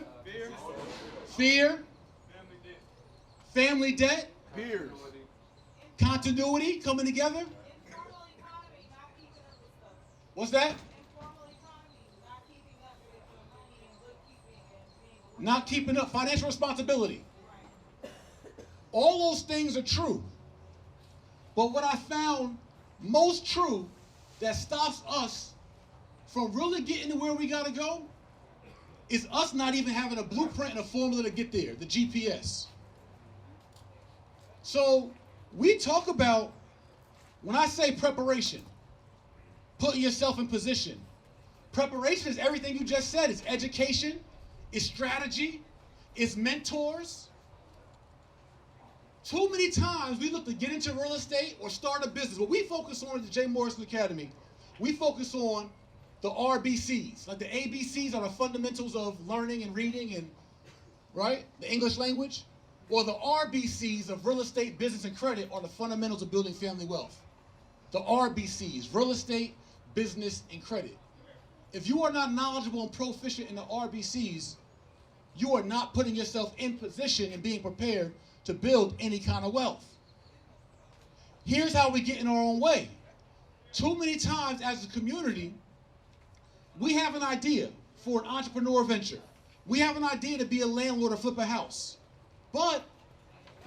Fear. Family debt. Peers. Continuity, coming together. What's that? Not keeping up. Financial responsibility. All those things are true. But what I found most true that stops us from really getting to where we got to go is us not even having a blueprint and a formula to get there, the GPS. So we talk about, when I say preparation, putting yourself in position. Preparation is everything you just said. It's education, it's strategy, it's mentors. Too many times we look to get into real estate or start a business. What we focus on at the Jay-Morrison-Academy, we focus on the RBCs. Like the ABCs are the fundamentals of learning and reading and, right, the English language. Or the RBCs of real estate, business, and credit are the fundamentals of building family wealth. The RBCs, real estate, business, and credit. If you are not knowledgeable and proficient in the RBCs, you are not putting yourself in position and being prepared to build any kind of wealth. Here's how we get in our own way. Too many times as a community, we have an idea for an entrepreneur venture. We have an idea to be a landlord or flip a house. But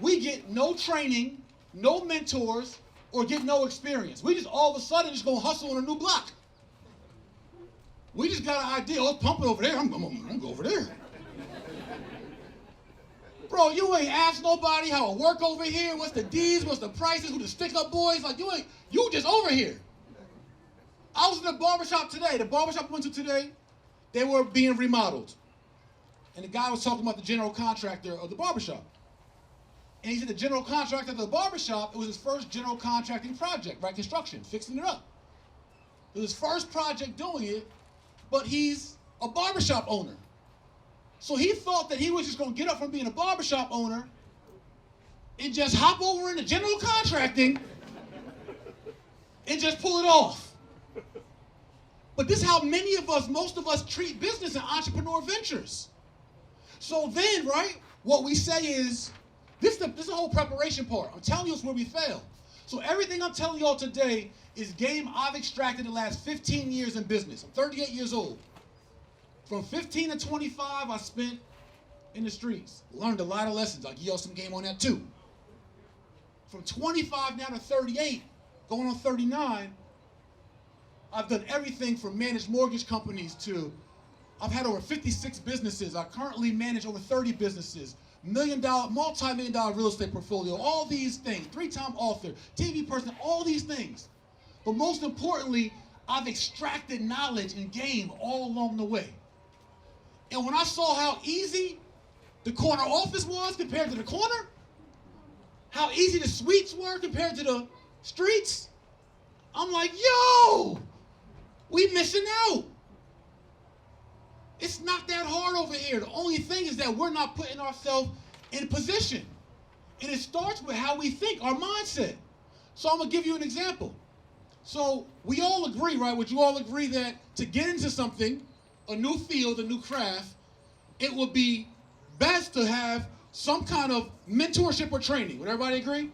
we get no training, no mentors, or get no experience. We just all of a sudden just gonna hustle on a new block. We just got an idea, oh, it's pumping over there, I'm gonna go over there. Bro, you ain't asked nobody how it work over here, what's the D's, what's the prices, who the stick-up boys, like you just over here. I was in the barbershop today. The barbershop I went to today, they were being remodeled. And the guy was talking about the general contractor of the barbershop. And he said the general contractor of the barbershop, it was his first general contracting project, right? Construction, fixing it up. It was his first project doing it, but he's a barbershop owner. So he thought that he was just going to get up from being a barbershop owner and just hop over into general contracting and just pull it off. But this is how many of us, most of us, treat business and entrepreneur ventures. So then, right, what we say is, this is the whole preparation part. I'm telling you it's where we fail. So everything I'm telling y'all today is game I've extracted in the last 15 years in business. I'm 38 years old. From 15 to 25, I spent in the streets. Learned a lot of lessons. I'll give y'all some game on that too. from 25 now to 38, going on 39, I've done everything from managed mortgage companies to, I've had over 56 businesses. I currently manage over 30 businesses, multi-million dollar real estate portfolio, all these things, 3-time author, TV person, all these things. But most importantly, I've extracted knowledge and game all along the way. And when I saw how easy the corner office was compared to the corner, how easy the suites were compared to the streets, I'm like, yo, we missing out. It's not that hard over here. The only thing is that we're not putting ourselves in position. And it starts with how we think, our mindset. So I'm gonna give you an example. So we all agree, right? Would you all agree that to get into something, a new field, a new craft, it would be best to have some kind of mentorship or training? Would everybody agree?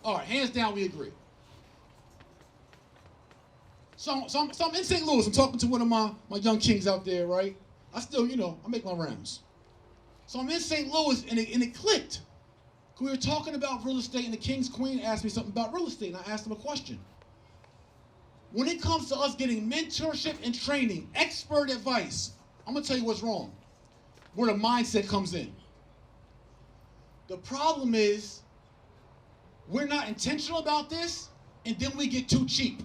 All right, hands down, we agree. So I'm in St. Louis. I'm talking to one of my young kings out there, right? I still, I make my rounds. So I'm in St. Louis, and it clicked. We were talking about real estate, and the king's queen asked me something about real estate, and I asked him a question. When it comes to us getting mentorship and training, expert advice, I'm going to tell you what's wrong, where the mindset comes in. The problem is we're not intentional about this, and then we get too cheap.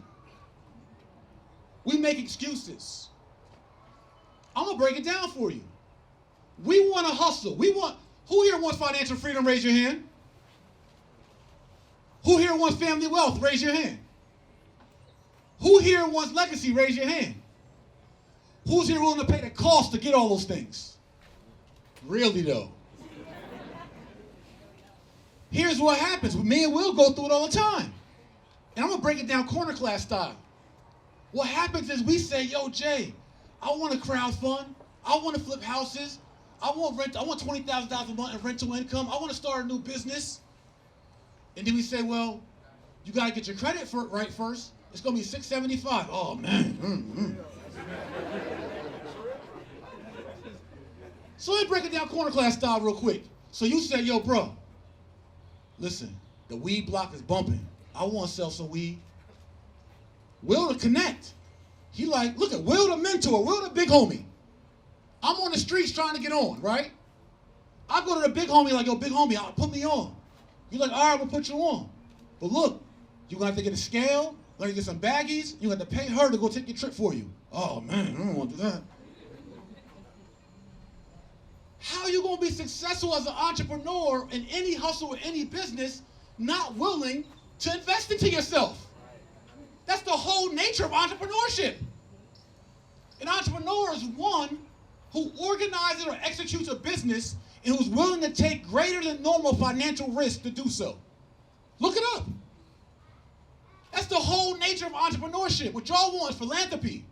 We make excuses. I'm going to break it down for you. We want to hustle. Who here wants financial freedom? Raise your hand. Who here wants family wealth? Raise your hand. Who here wants legacy? Raise your hand. Who's here willing to pay the cost to get all those things? Really though. Here's what happens. Me and Will go through it all the time. And I'm going to break it down corner class style. What happens is we say, yo, Jay, I want to crowdfund. I want to flip houses. I want $20,000 a month in rental income. I want to start a new business. And then we say, well, you got to get your credit right first. It's going to be $675. Oh, man. So let me break it down corner class style real quick. So you say, yo, bro, listen, the weed block is bumping. I want to sell some weed. Will to connect. He like, look at Will the mentor, Will the big homie. I'm on the streets trying to get on, right? I go to the big homie like, yo, big homie, put me on. You're like, all right, we'll put you on. But look, you're going to have to get a scale, you're going to get some baggies, you're going to have to pay her to go take your trip for you. Oh, man, I don't want to do that. How are you going to be successful as an entrepreneur in any hustle or any business not willing to invest into yourself? That's the whole nature of entrepreneurship. An entrepreneur is one who organizes or executes a business and who's willing to take greater than normal financial risk to do so. Look it up. That's the whole nature of entrepreneurship. What y'all want is philanthropy.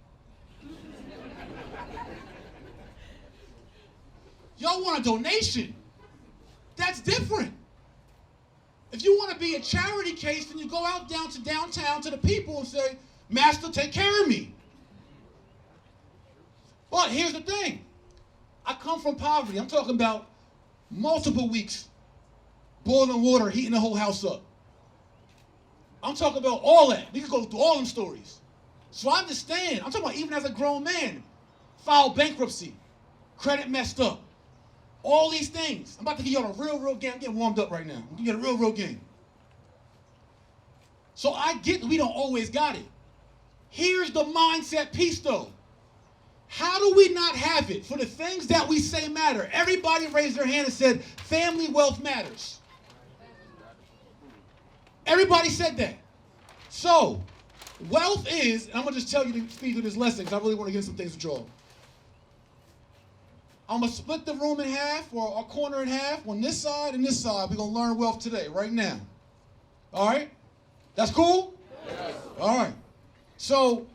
Y'all want a donation. That's different. If you want to be a charity case, then you go out downtown to the people and say, Master, take care of me. But here's the thing. I come from poverty. I'm talking about multiple weeks boiling water, heating the whole house up. I'm talking about all that. We could go through all them stories. So I understand. I'm talking about even as a grown man, filed bankruptcy, credit messed up. All these things. I'm about to give y'all a real game. I'm getting warmed up right now. I'm going to get a real game. So I get that we don't always got it. Here's the mindset piece though. How do we not have it for the things that we say matter? Everybody raised their hand and said, family wealth matters. Everybody said that. So, wealth is, and I'm going to just tell you to speed through this lesson because I really want to get some things to draw. I'm going to split the room in half, or our corner in half, on this side and this side. We're going to learn wealth today, right now. All right? That's cool? Yes. All right. So,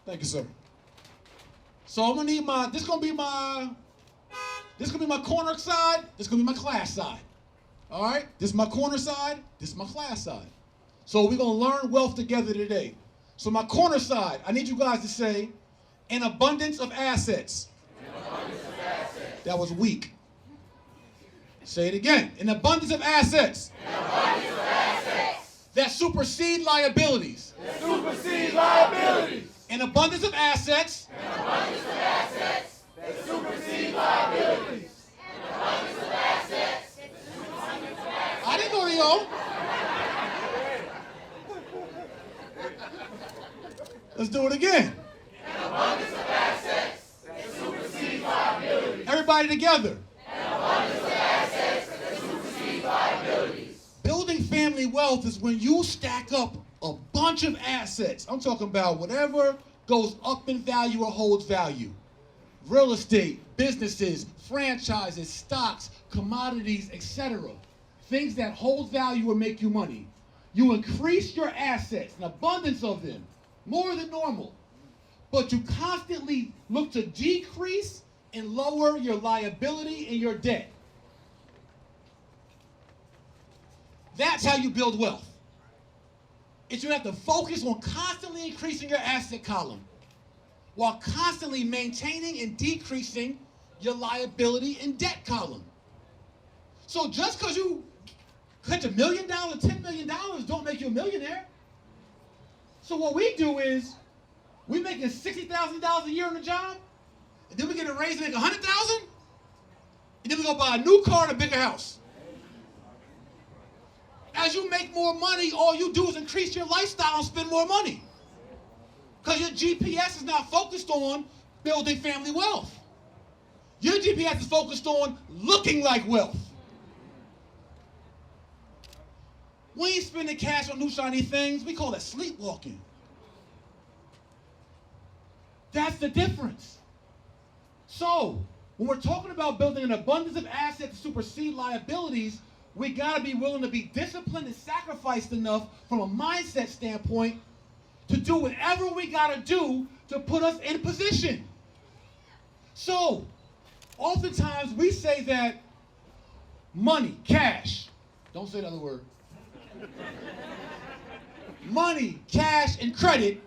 thank you, sir. So I'm going to need this is going to be my corner side, this is going to be my class side. All right? This is my corner side, this is my class side. So we're going to learn wealth together today. So my corner side, I need you guys to say, an abundance of assets. That was weak. Say it again. An abundance of assets. An abundance of assets. That supersede liabilities. That supersede liabilities. An abundance of assets. An abundance of assets. That supersede liabilities. An abundance of assets. I didn't know y'all. Let's do it again. An abundance of assets. That supersede liabilities. Everybody together. An abundance of assets. That supersede liabilities. Building family wealth is when you stack up a bunch of assets. I'm talking about whatever goes up in value or holds value. Real estate, businesses, franchises, stocks, commodities, etc. Things that hold value or make you money. You increase your assets, an abundance of them, more than normal. But you constantly look to decrease and lower your liability and your debt. That's how you build wealth. It's you have to focus on constantly increasing your asset column while constantly maintaining and decreasing your liability and debt column. So just because you catch $1 million, $10 million don't make you a millionaire. So what we do is we making $60,000 a year on the job, and then we get a raise to make $100,000, and then we go buy a new car and a bigger house. As you make more money, all you do is increase your lifestyle and spend more money. Because your GPS is not focused on building family wealth. Your GPS is focused on looking like wealth. We ain't spending cash on new shiny things. We call that sleepwalking. That's the difference. So, when we're talking about building an abundance of assets to supersede liabilities, we got to be willing to be disciplined and sacrificed enough from a mindset standpoint to do whatever we got to do to put us in position. So, oftentimes we say that money, cash, don't say the other word. Money, cash, and credit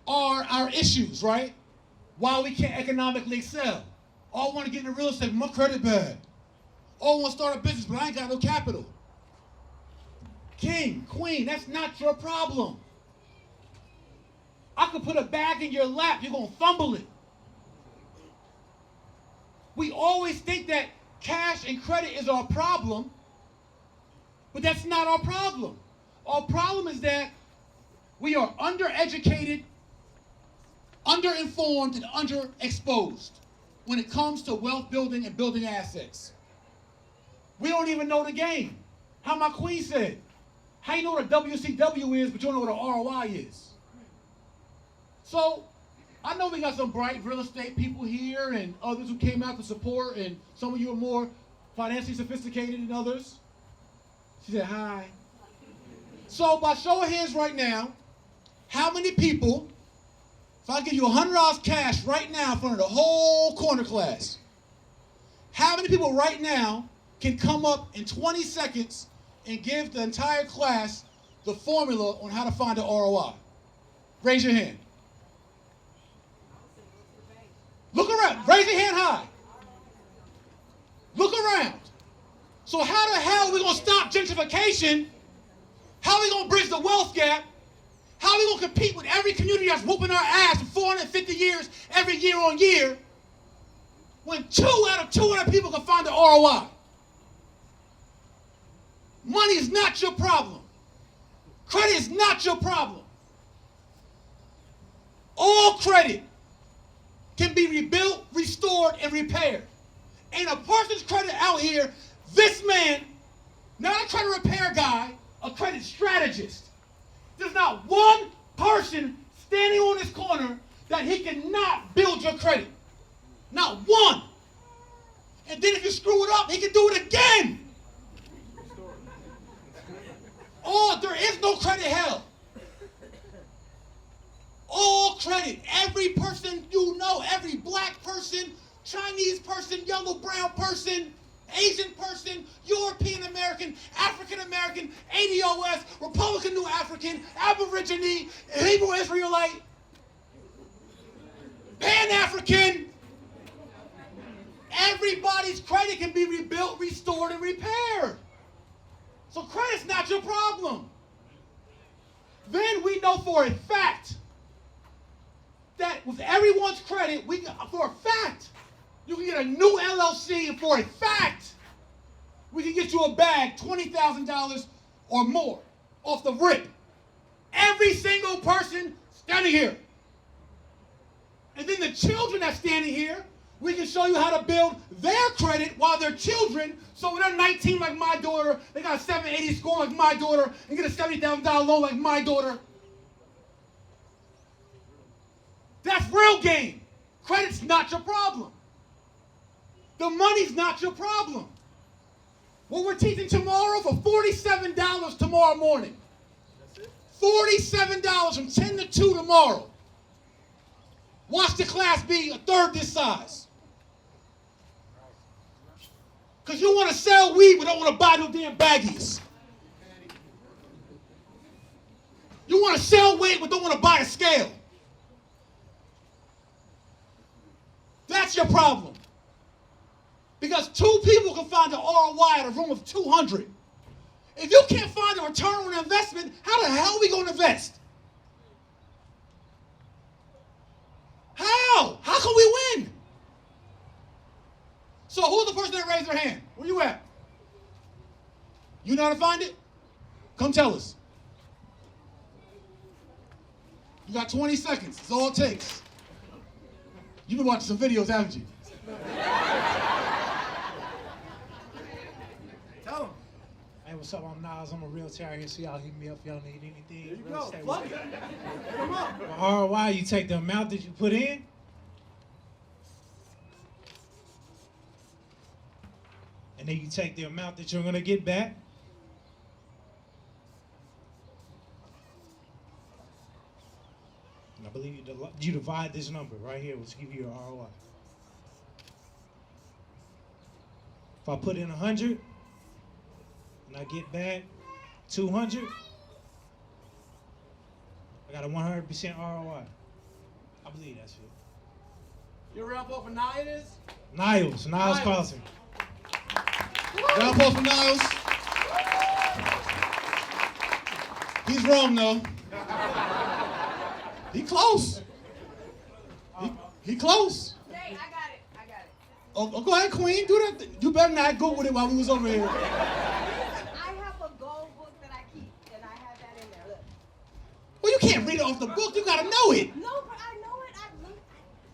are our issues, right? Why we can't economically excel. Oh, I want to get into real estate, but my credit bad. Oh, I want to start a business, but I ain't got no capital. King, queen, that's not your problem. I could put a bag in your lap, you're going to fumble it. We always think that cash and credit is our problem, but that's not our problem. Our problem is that we are undereducated, underinformed, and underexposed when it comes to wealth building and building assets. We don't even know the game. How my queen said, how you know what a WCW is, but you don't know what an ROI is? So, I know we got some bright real estate people here and others who came out to support, and some of you are more financially sophisticated than others. She said, hi. So, by show of hands right now, how many people, if I give you $100 cash right now in front of the whole corner class, how many people right now can come up in 20 seconds and give the entire class the formula on how to find an ROI? Raise your hand. Look around. Raise your hand high. Look around. So how the hell are we going to stop gentrification? How are we going to bridge the wealth gap? How are we going to compete with every community that's whooping our ass for 450 years every year on year when 2 out of 200 people can find an ROI? Money is not your problem. Credit is not your problem. All credit can be rebuilt, restored, and repaired. Ain't a person's credit out here, this man, not a credit repair guy, a credit strategist. There's not one person standing on this corner that he cannot build your credit. Not one. And then if you screw it up, he can do it again. Oh, there is no credit hell. All credit. Every person you know, every black person, Chinese person, yellow, brown person, Asian person, European American, African American, ADOS, Republican New African, Aborigine, Hebrew Israelite, Pan-African. Every Everybody's credit can be rebuilt, restored, and repaired. So credit's not your problem. Then we know for a fact that with everyone's credit, for a fact, you can get a new LLC, and for a fact, we can get you a bag, $20,000 or more, off the rip. Every single person standing here. And then the children that's standing here, we can show you how to build their credit while they're children, so when they're 19 like my daughter, they got a 780 score like my daughter, and get a $70,000 loan like my daughter. That's real game. Credit's not your problem. The money's not your problem. What we're teaching tomorrow for $47 tomorrow morning. $47 from 10 to 2 tomorrow. Watch the class be a third this size. Because you want to sell weed but don't want to buy no damn baggies. You want to sell weight but don't want to buy a scale. That's your problem. Because 2 people can find the ROI at a room of 200. If you can't find a return on investment, how the hell are we going to invest? How? How can we win? So who's the person that raised their hand? Where you at? You know how to find it? Come tell us. You got 20 seconds. That's all it takes. You've been watching some videos, haven't you? Tell them. Hey, what's up? I'm Nas. I'm a realtor out here, so y'all hit me up if y'all need anything. There you go. Plug it. Come on. For ROI, you take the amount that you put in, and then you take the amount that you're going to get back. And I believe you divide this number right here, which give you your ROI. If I put in 100 and I get back 200, I got a 100% ROI. I believe that's it. You around for Niles? Niles Carlson. Round of applause for Niles. He's wrong though. He close. He close. Jay, I got it. Oh, go ahead, Queen. Do that. You better not go with it while we was over here. I have a gold book that I keep, and I have that in there. Look. Well, you can't read it off the book. You gotta know it. No, but I know it.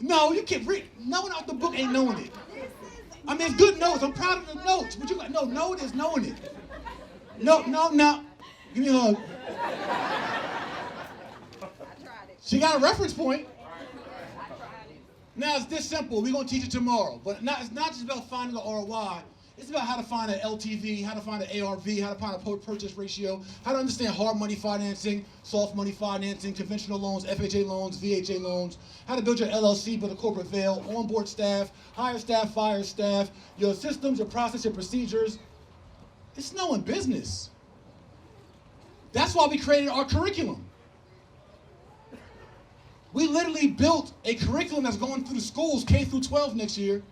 No, you can't read. Knowing off the book ain't knowing it. This is. I mean, it's good notes. I'm proud of the notes. But you got know it is knowing it. No. Give me a hug. I tried it. She got a reference point. I tried it. Now it's this simple. We're gonna teach it tomorrow. But it's not just about finding the ROI. It's about how to find an LTV, how to find an ARV, how to find a purchase ratio, how to understand hard money financing, soft money financing, conventional loans, FHA loans, VHA loans, how to build your LLC, build a corporate veil, onboard staff, hire staff, fire staff, your systems, your process, your procedures. It's knowing business. That's why we created our curriculum. We literally built a curriculum that's going through the schools K through 12 next year,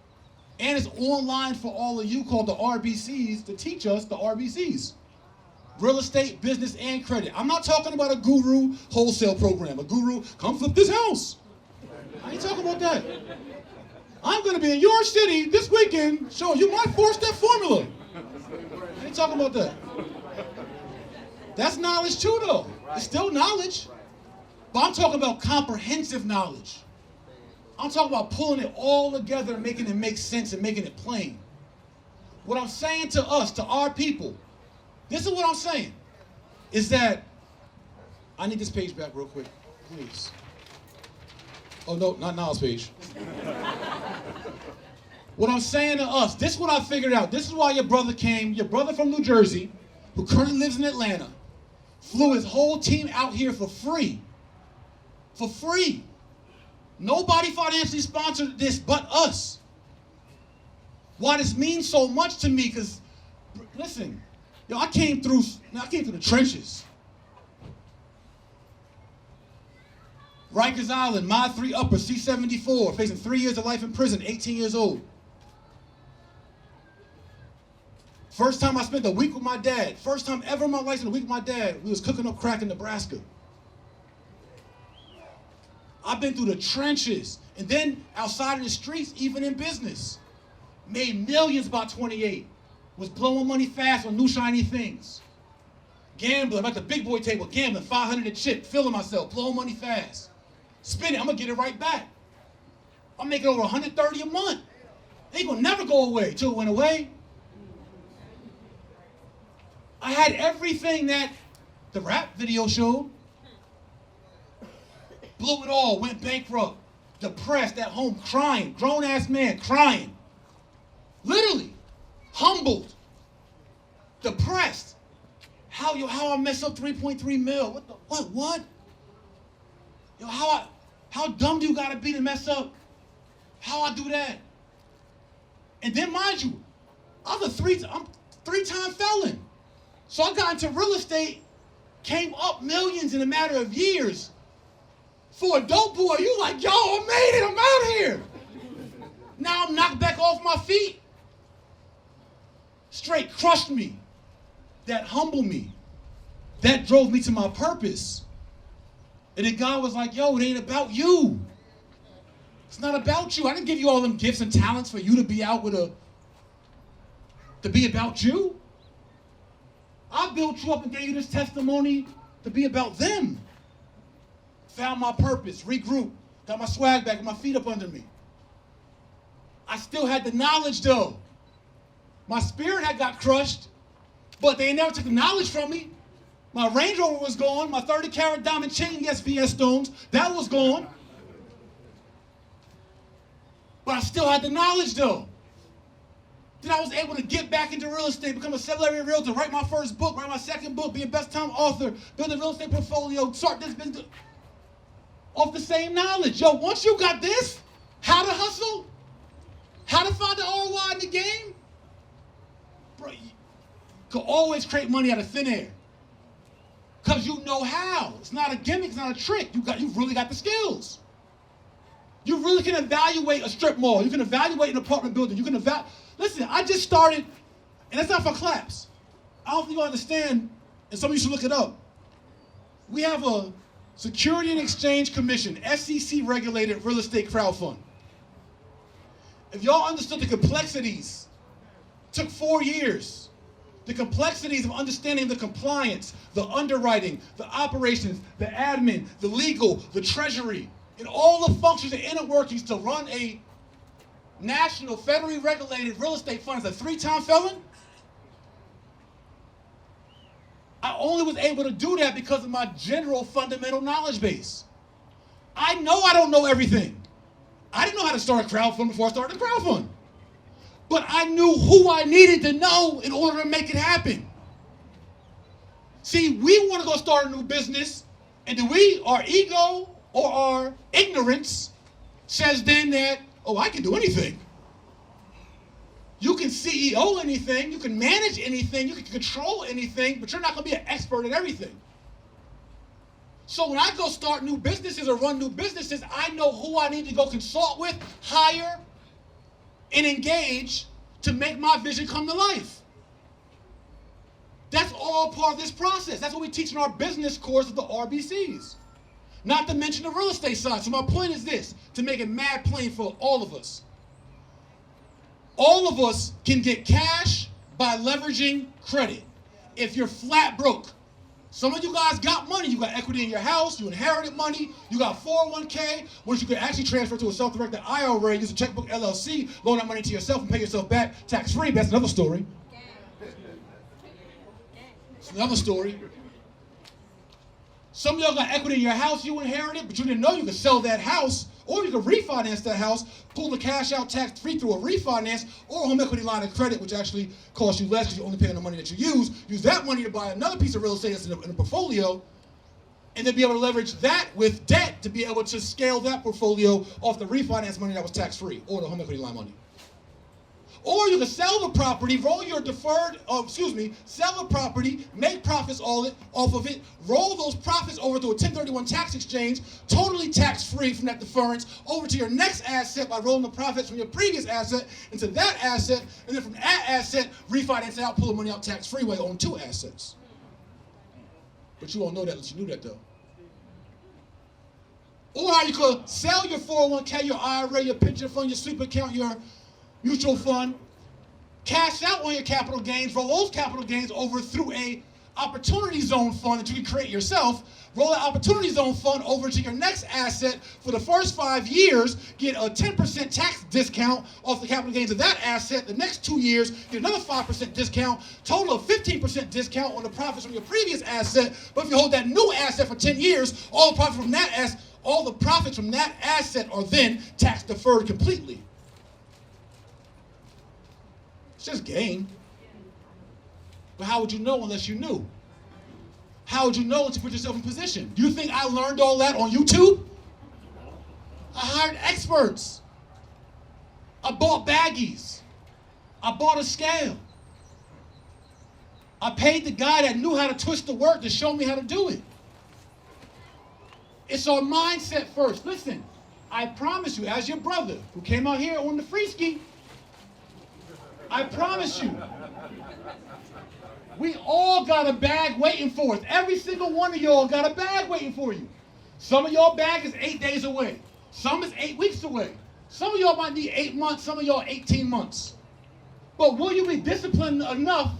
and it's online for all of you called the RBCs to teach us the RBCs. Real estate, business, and credit. I'm not talking about a guru wholesale program. A guru, come flip this house. I ain't talking about that. I'm going to be in your city this weekend showing you my 4-step formula. I ain't talking about that. That's knowledge too, though. It's still knowledge. But I'm talking about comprehensive knowledge. I'm talking about pulling it all together and making it make sense and making it plain. What I'm saying to us, to our people, this is what I'm saying, is that, I need this page back real quick, please. Oh no, not Niles' page. What I'm saying to us, this is what I figured out. This is why your brother came, your brother from New Jersey, who currently lives in Atlanta, flew his whole team out here for free. For free. Nobody financially sponsored this but us. Why this means so much to me, because, listen, yo, I came through the trenches. Rikers Island, Mod 3 Upper, C-74, facing 3 years of life in prison, 18 years old. First time I spent a week with my dad. First time ever in my life in a week with my dad. We was cooking up crack in Nebraska. I've been through the trenches. And then outside of the streets, even in business. Made millions by 28. Was blowing money fast on new shiny things. Gambling, I'm at the big boy table, gambling, 500 a chip, feeling myself, blowing money fast. Spending, I'm gonna get it right back. I'm making over 130 a month. Ain't gonna never go away till it went away. I had everything that the rap video showed. Blew it all, went bankrupt, depressed at home, crying, grown-ass man crying. Literally, humbled, depressed. How I mess up 3.3 mil? What? Yo, how dumb do you gotta be to mess up? How I do that? And then mind you, I'm three-time felon. So I got into real estate, came up millions in a matter of years. For a dope boy, you like, yo, I made it, I'm out here. Now I'm knocked back off my feet. Straight crushed me. That humbled me. That drove me to my purpose. And then God was like, yo, it ain't about you. It's not about you. I didn't give you all them gifts and talents for you to be out to be about you. I built you up and gave you this testimony to be about them. Found my purpose, regrouped, got my swag back, with my feet up under me. I still had the knowledge though. My spirit had got crushed, but they never took the knowledge from me. My Range Rover was gone, my 30-carat diamond chain, yes, VS stones, that was gone. But I still had the knowledge though. Then I was able to get back into real estate, become a celebrity realtor, write my first book, write my second book, be a best-time author, build a real estate portfolio, start this business. Off the same knowledge. Yo, once you got this, how to hustle, how to find the ROI in the game, bro, you can always create money out of thin air. Because you know how. It's not a gimmick, it's not a trick. You really got the skills. You really can evaluate a strip mall. You can evaluate an apartment building. You can listen, I just started, and that's not for claps. I don't think you understand, and some of you should look it up. We have a Security and Exchange Commission, SEC-regulated real estate crowd fund. If y'all understood the complexities, took 4 years, the complexities of understanding the compliance, the underwriting, the operations, the admin, the legal, the treasury, and all the functions and inner workings to run a national, federally regulated real estate fund as a 3-time felon, I only was able to do that because of my general fundamental knowledge base. I know I don't know everything. I didn't know how to start a crowdfund before I started a crowdfund. But I knew who I needed to know in order to make it happen. See, we want to go start a new business, and our ego or our ignorance says then that, oh, I can do anything. You can CEO anything, you can manage anything, you can control anything, but you're not going to be an expert at everything. So when I go start new businesses or run new businesses, I know who I need to go consult with, hire, and engage to make my vision come to life. That's all part of this process. That's what we teach in our business course of the RBCs. Not to mention the real estate side. So my point is this, to make it mad plain for all of us. All of us can get cash by leveraging credit. If you're flat broke, some of you guys got money. You got equity in your house. You inherited money. You got 401k, which you can actually transfer to a self-directed IRA, use a checkbook LLC, loan that money to yourself and pay yourself back tax-free. That's another story. It's another story. Some of y'all got equity in your house you inherited, but you didn't know you could sell that house, or you could refinance that house, pull the cash out tax-free through a refinance or a home equity line of credit, which actually costs you less because you're only paying the money that you use. Use that money to buy another piece of real estate that's in a portfolio, and then be able to leverage that with debt to be able to scale that portfolio off the refinance money that was tax-free or the home equity line money. Or you can sell the property, roll your sell the property, make profits off of it, roll those profits over to a 1031 tax exchange, totally tax-free from that deference, over to your next asset by rolling the profits from your previous asset into that asset, and then from that asset, refinance it out, pull the money out tax-free way, own 2 assets. But you won't know that unless you knew that, though. Or how you could sell your 401k, your IRA, your pension fund, your sweep account, your mutual fund, cash out on your capital gains, roll those capital gains over through a opportunity zone fund that you can create yourself, roll that opportunity zone fund over to your next asset for the first 5 years, get a 10% tax discount off the capital gains of that asset. The next 2 years, get another 5% discount, total of 15% discount on the profits from your previous asset. But if you hold that new asset for 10 years, all the profits from that asset are then tax deferred completely. It's just gain. But how would you know unless you knew? How would you know until you put yourself in position? You think I learned all that on YouTube? I hired experts. I bought baggies. I bought a scale. I paid the guy that knew how to twist the work to show me how to do it. It's our mindset first. Listen, I promise you, as your brother who came out here on the free ski, I promise you, we all got a bag waiting for us. Every single one of y'all got a bag waiting for you. Some of y'all bag is 8 days away. Some is 8 weeks away. Some of y'all might need 8 months. Some of y'all 18 months. But will you be disciplined enough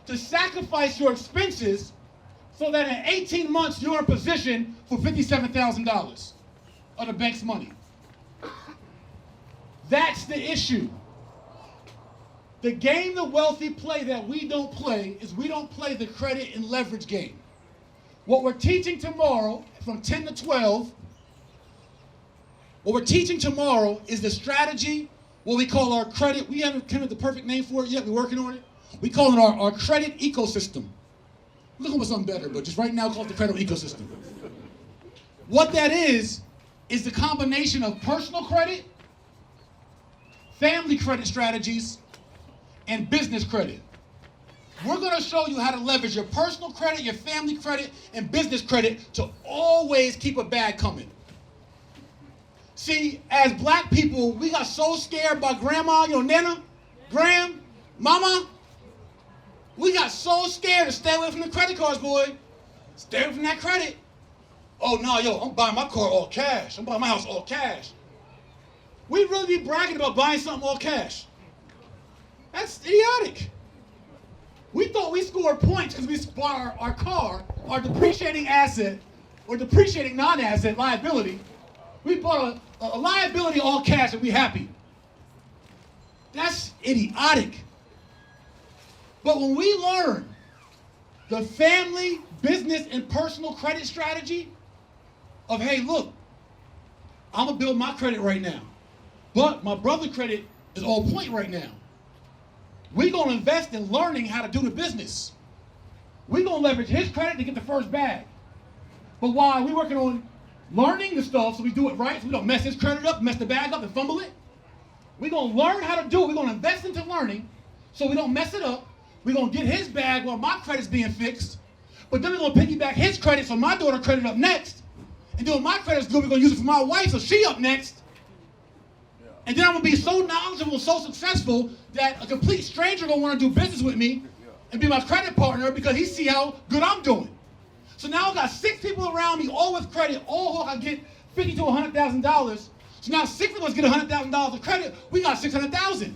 to sacrifice your expenses so that in 18 months you're in position for $57,000 of the bank's money? That's the issue. The game the wealthy play that we don't play is we don't play the credit and leverage game. What we're teaching tomorrow from 10 to 12, what we're teaching tomorrow is the strategy, what we call our credit. We haven't come up with the perfect name for it yet. We're working on it. We call it our credit ecosystem. Look at something better, but just right now call it the credit ecosystem. What that is the combination of personal credit, family credit strategies, and business credit. We're going to show you how to leverage your personal credit, your family credit, and business credit to always keep a bag coming. See, as black people, we got so scared by grandma, Nana, Gram, Mama. We got so scared to stay away from the credit cards, boy. Stay away from that credit. Oh, no, I'm buying my car all cash. I'm buying my house all cash. We really be bragging about buying something all cash. That's idiotic. We thought we scored points because we bought our car, our depreciating asset, or depreciating non-asset liability. We bought a liability all cash and we happy. That's idiotic. But when we learn the family, business, and personal credit strategy of, hey, look, I'm going to build my credit right now, but my brother's credit is on point right now. We're going to invest in learning how to do the business. We're going to leverage his credit to get the first bag. But while we're working on learning the stuff so we do it right, so we don't mess his credit up, mess the bag up, and fumble it, we're going to learn how to do it. We're going to invest into learning so we don't mess it up. We're going to get his bag while my credit's being fixed. But then we're going to piggyback his credit so my daughter credit up next. And then when my credit's good, we're going to use it for my wife so she up next. And then I'm going to be so knowledgeable, so successful that a complete stranger going to want to do business with me and be my credit partner because he see how good I'm doing. So now I've got 6 people around me, all with credit, all who I get $50,000 to $100,000. So now 6 of us get $100,000 of credit. We got $600,000.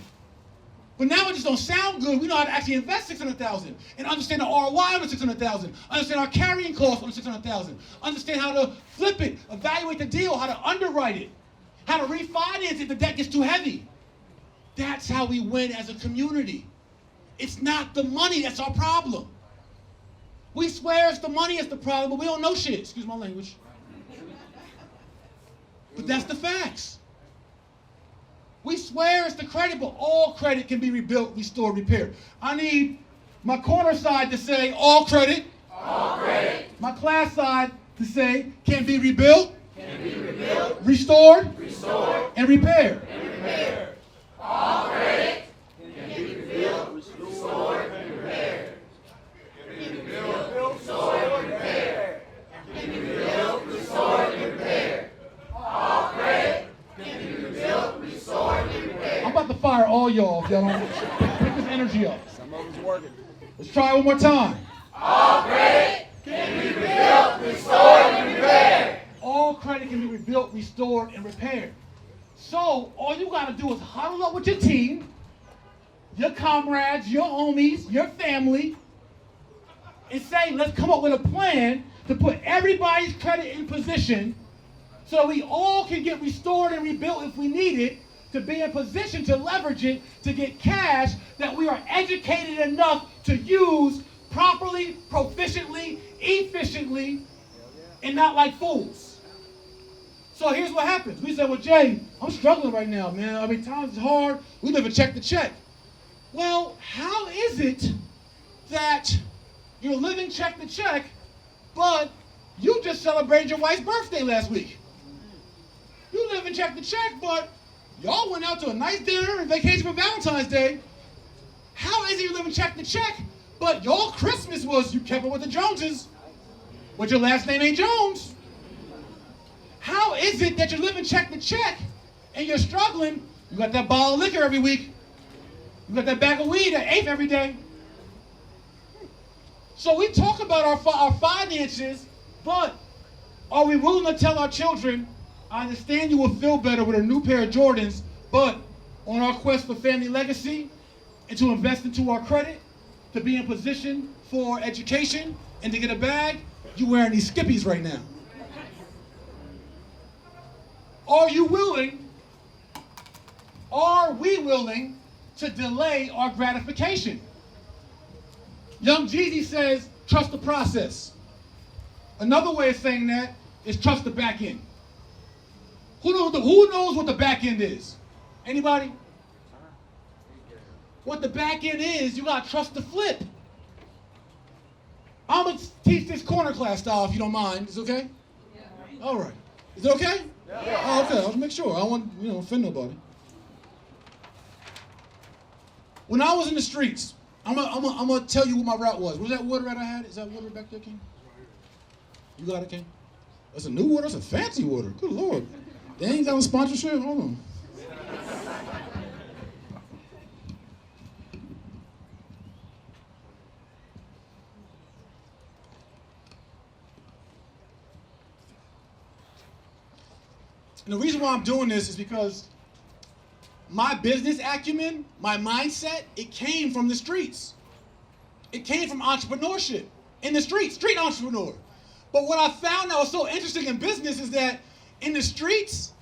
But now it just don't sound good. We know how to actually invest $600,000 and understand the ROI on the $600,000. Understand our carrying costs on the $600,000. Understand how to flip it, evaluate the deal, how to underwrite it, how to refinance if the debt gets too heavy. That's how we win as a community. It's not the money that's our problem. We swear it's the money that's the problem, but we don't know shit. Excuse my language. But that's the facts. We swear it's the credit, but all credit can be rebuilt, restored, repaired. I need my corner side to say all credit. All credit. My class side to say can be rebuilt, restored, Restored. and repaired. And repaired. All credit. Can all y'all if y'all don't pick this energy up. Some of it's working. Let's try it one more time. All credit can be rebuilt, restored, and repaired. All credit can be rebuilt, restored, and repaired. So all you gotta do is huddle up with your team, your comrades, your homies, your family, and say, let's come up with a plan to put everybody's credit in position so we all can get restored and rebuilt if we need it, to be in position to leverage it, to get cash that we are educated enough to use properly, proficiently, efficiently, and not like fools. So here's what happens. We say, well, Jay, I'm struggling right now, man. I mean, times is hard. We live a check to check. Well, how is it that you're living check to check, but you just celebrated your wife's birthday last week? You live in check to check, but y'all went out to a nice dinner and vacation for Valentine's Day. How is it you live in check to check, but your Christmas was you kept it with the Joneses, but your last name ain't Jones? How is it that you're living check to check and you're struggling? You got that bottle of liquor every week. You got that bag of weed at 8th every day. So we talk about our finances, but are we willing to tell our children, I understand you will feel better with a new pair of Jordans, but on our quest for family legacy and to invest into our credit, to be in position for education and to get a bag, you're wearing these Skippies right now. Are we willing to delay our gratification? Young Jeezy says, trust the process. Another way of saying that is trust the back end. Who knows what the back end is? Anybody? What the back end is, you gotta trust the flip. I'm gonna teach this corner class style if you don't mind. Is it okay? Yeah. All right. Is it okay? Yeah. Oh, okay. I'll make sure. I don't want to offend nobody. When I was in the streets, I'm gonna tell you what my route was. Was that water that I had? Is that water back there, King? You got it, King? That's a new water. That's a fancy water. Good Lord. They ain't got a sponsorship. Hold on. And the reason why I'm doing this is because my business acumen, my mindset, it came from the streets. It came from entrepreneurship in the streets, street entrepreneur. But what I found that was so interesting in business is that in the streets,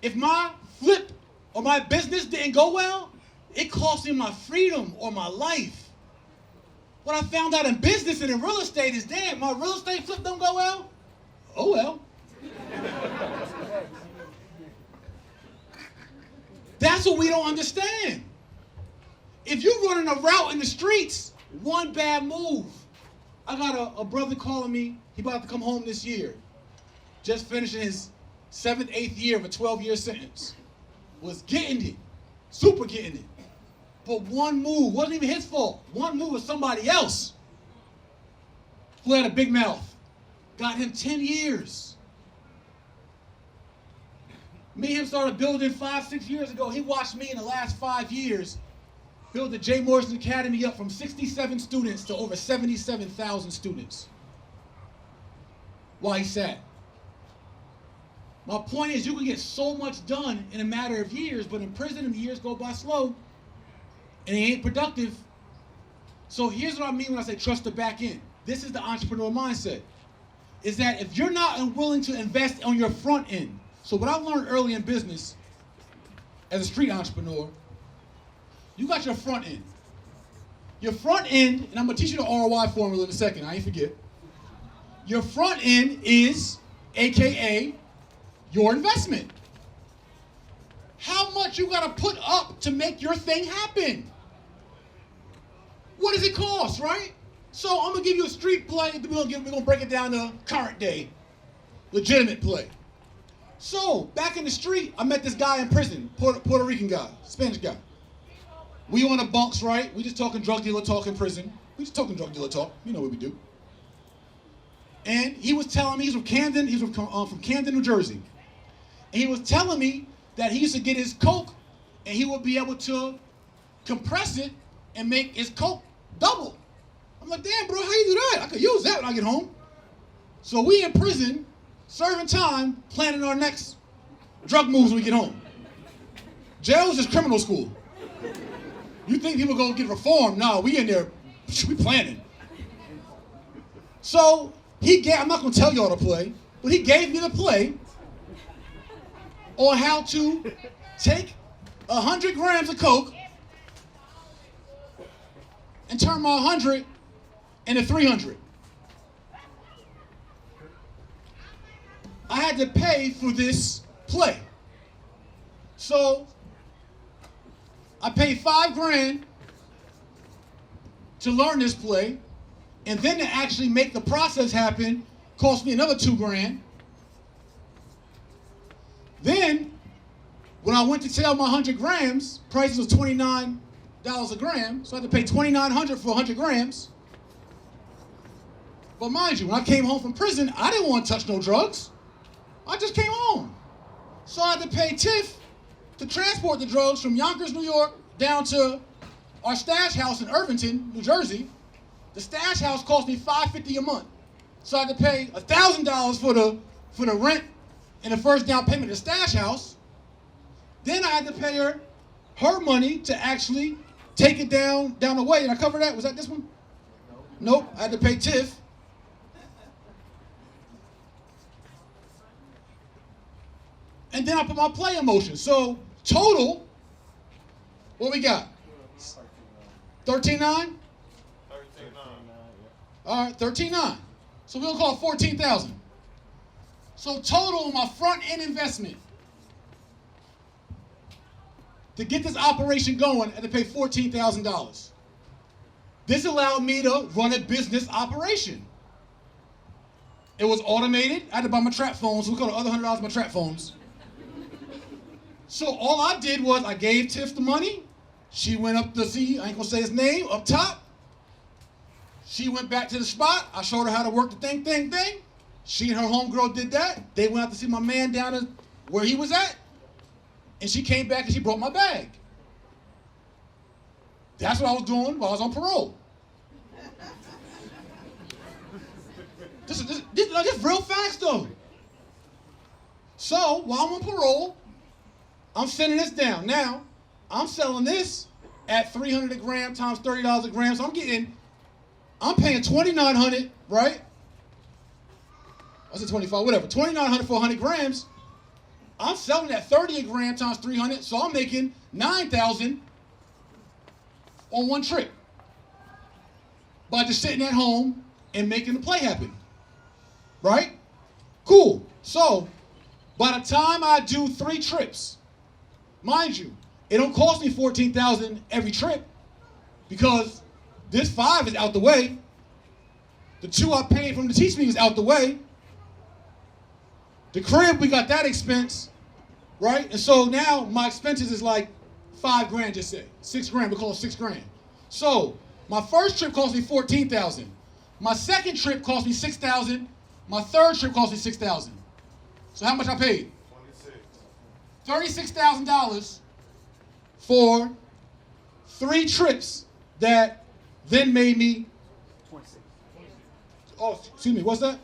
if my flip or my business didn't go well, it cost me my freedom or my life. What I found out in business and in real estate is, damn, my real estate flip don't go well? Oh well. That's what we don't understand. If you're running a route in the streets, one bad move. I got a brother calling me. He about to come home this year. Just finishing his 7th, 8th year of a 12-year sentence. Was getting it. Super getting it. But one move wasn't even his fault. One move was somebody else who had a big mouth. Got him 10 years. Me and him started building 5, 6 years ago. He watched me in the last 5 years build the Jay-Morrison-Academy up from 67 students to over 77,000 students while he sat. My point is, you can get so much done in a matter of years, but in prison, the years go by slow, and it ain't productive. So here's what I mean when I say trust the back end. This is the entrepreneur mindset, is that if you're not willing to invest on your front end, so what I learned early in business as a street entrepreneur, you got your front end. Your front end, and I'm gonna teach you the ROI formula in a second, I ain't forget. Your front end is, AKA, your investment. How much you gotta put up to make your thing happen? What does it cost, right? So I'm gonna give you a street play, we're gonna break it down to current day, legitimate play. So, back in the street, I met this guy in prison, Puerto Rican guy, Spanish guy. We on the bunks, right? We just talking drug dealer talk in prison. We just talking drug dealer talk. You know what we do. And he was telling me, he's from Camden, New Jersey. And he was telling me that he used to get his coke and he would be able to compress it and make his coke double. I'm like, damn, bro, how you do that? I could use that when I get home. So we in prison, serving time, planning our next drug moves when we get home. Jail is just criminal school. You think people go get reformed? No, we in there, we planning. So I'm not gonna tell y'all to play, but he gave me the play on how to take 100 grams of coke and turn my 100 into 300. I had to pay for this play. So I paid $5,000 to learn this play, and then to actually make the process happen cost me another $2,000. Then, when I went to sell my 100 grams, prices was $29 a gram, so I had to pay $2,900 for 100 grams. But mind you, when I came home from prison, I didn't want to touch no drugs. I just came home. So I had to pay Tiff to transport the drugs from Yonkers, New York, down to our stash house in Irvington, New Jersey. The stash house cost me $550 a month. So I had to pay $1,000 for the rent and the first down payment of the stash house. Then I had to pay her money to actually take it down the way. Did I cover that? Was that this one? Nope. I had to pay Tiff. And then I put my play in motion. So total, what we got? 13.9? All right, 13.9. So we'll call it 14,000. So total, my front end investment to get this operation going, I had to pay $14,000. This allowed me to run a business operation. It was automated. I had to buy my trap phones. We call the other $100 my trap phones. So all I did was I gave Tiff the money. She went up to see, I ain't gonna say his name, up top. She went back to the spot. I showed her how to work the thing. She and her homegirl did that. They went out to see my man down to where he was at. And she came back and she brought my bag. That's what I was doing while I was on parole. This is real facts though. So while I'm on parole, I'm sending this down. Now, I'm selling this at $300 a gram times $30 a gram. So I'm paying $2,900, right? I said 25, whatever. $2,900 for 100 grams. I'm selling at 30 a gram times 300, so I'm making $9,000 on one trip by just sitting at home and making the play happen, right? Cool. So by the time I do 3 trips, mind you, it don't cost me $14,000 every trip because this 5 is out the way. The 2 I paid from the teach me is out the way. The crib, we got that expense, right? And so now my expenses is like $5,000, just say. $6,000, we call it $6,000. So my first trip cost me $14,000. My second trip cost me $6,000. My third trip cost me $6,000. So how much I paid? $36,000 for 3 trips that then made me, oh, excuse me, what's that?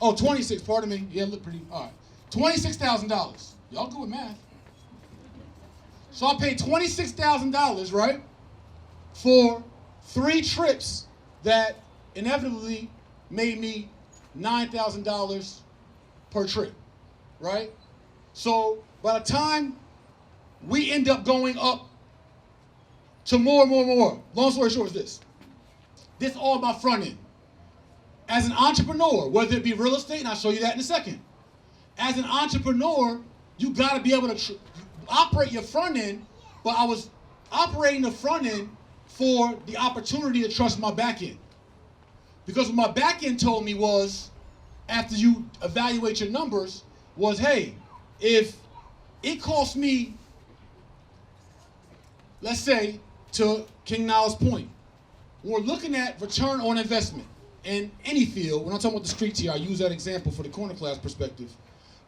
Oh, 26, pardon me. Yeah, look pretty, all right. $26,000. Y'all good with math. So I paid $26,000, right, for 3 trips that inevitably made me $9,000 per trip, right? So by the time we end up going up to more, long story short is this all my front end. As an entrepreneur, whether it be real estate, and I'll show you that in a second. As an entrepreneur, you gotta be able to operate your front end, but I was operating the front end for the opportunity to trust my back end. Because what my back end told me was, after you evaluate your numbers, was, hey, if it costs me, let's say, to King Niles' point, we're looking at return on investment in any field. When I'm talking about the streets here, I use that example for the corner class perspective.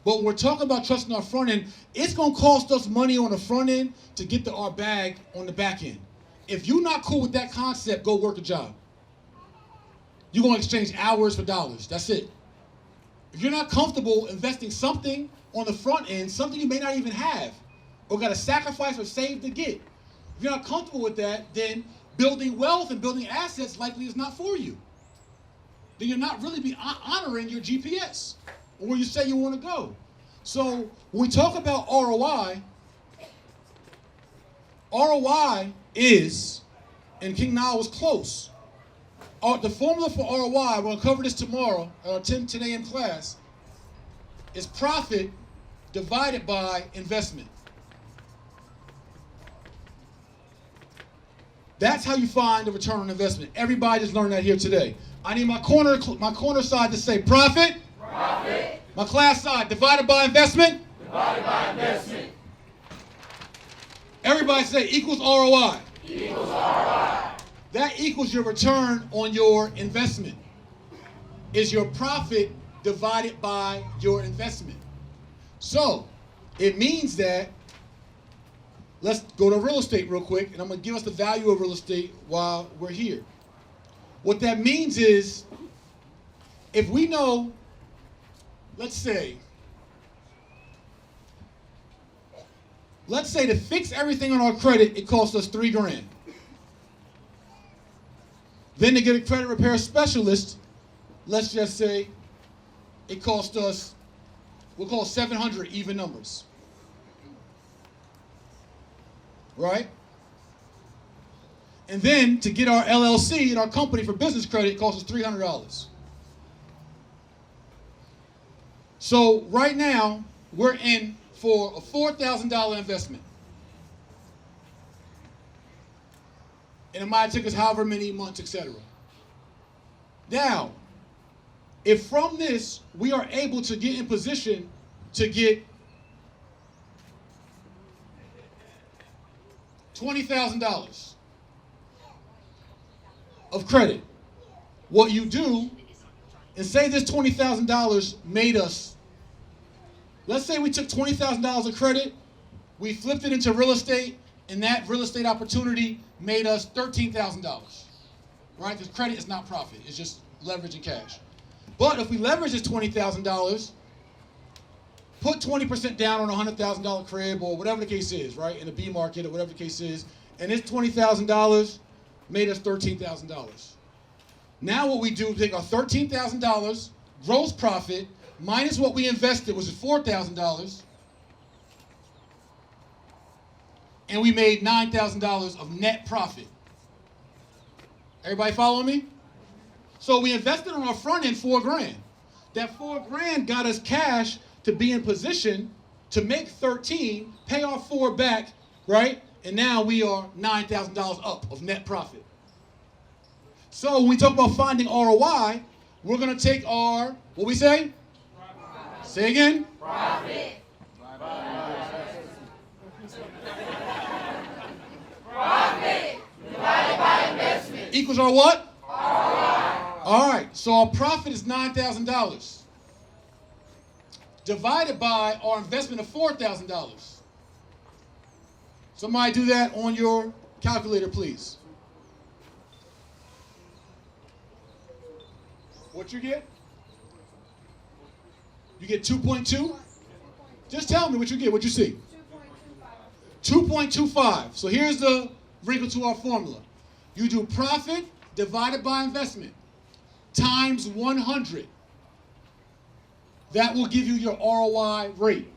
But when we're talking about trusting our front end, it's going to cost us money on the front end to get our bag on the back end. If you're not cool with that concept, go work a job. You're going to exchange hours for dollars. That's it. If you're not comfortable investing something on the front end, something you may not even have, or got to sacrifice or save to get, if you're not comfortable with that, then building wealth and building assets likely is not for you. Then you're not really honoring your GPS or where you say you want to go. So when we talk about ROI is, and King Nile was close, the formula for ROI, we're going to cover this tomorrow at our 10 a.m. class, is profit divided by investment. That's how you find the return on investment. Everybody just learned that here today. I need my corner side to say profit. Profit. My class side, divided by investment. Divided by investment. Everybody say equals ROI. Equals ROI. That equals your return on your investment. Is your profit divided by your investment. So, it means that, let's go to real estate real quick, and I'm going to give us the value of real estate while we're here. What that means is, if we know, let's say to fix everything on our credit, it costs us $3,000. Then to get a credit repair specialist, let's just say it cost us, we'll call it 700 even numbers. Right? And then to get our LLC and our company for business credit, it costs us $300. So right now, we're in for a $4,000 investment. And it might take us however many months, etc. Now, if from this we are able to get in position to get $20,000 of credit, what you do, and say this $20,000 made us, let's say we took $20,000 of credit, we flipped it into real estate, and that real estate opportunity made us $13,000, right? Because credit is not profit, it's just leverage and cash. But if we leverage this $20,000, put 20% down on a $100,000 crib or whatever the case is, right? In the B market or whatever the case is, and this $20,000 made us $13,000. Now what we do is take our $13,000 gross profit minus what we invested, which is $4,000, and we made $9,000 of net profit. Everybody follow me? So we invested on our front end $4,000. That $4,000 got us cash to be in position to make 13, pay our 4 back, right? And now we are $9,000 up of net profit. So when we talk about finding ROI, we're going to take our, what we say? Profit. Say again? Profit. Profit divided by investment. Equals our what? ROI. All right, so our profit is $9,000. Divided by our investment of $4,000. Somebody do that on your calculator, please. What you get? You get 2.2? Just tell me what you get, what you see. 2.25. So here's the wrinkle to our formula. You do profit divided by investment times 100. That will give you your ROI rate.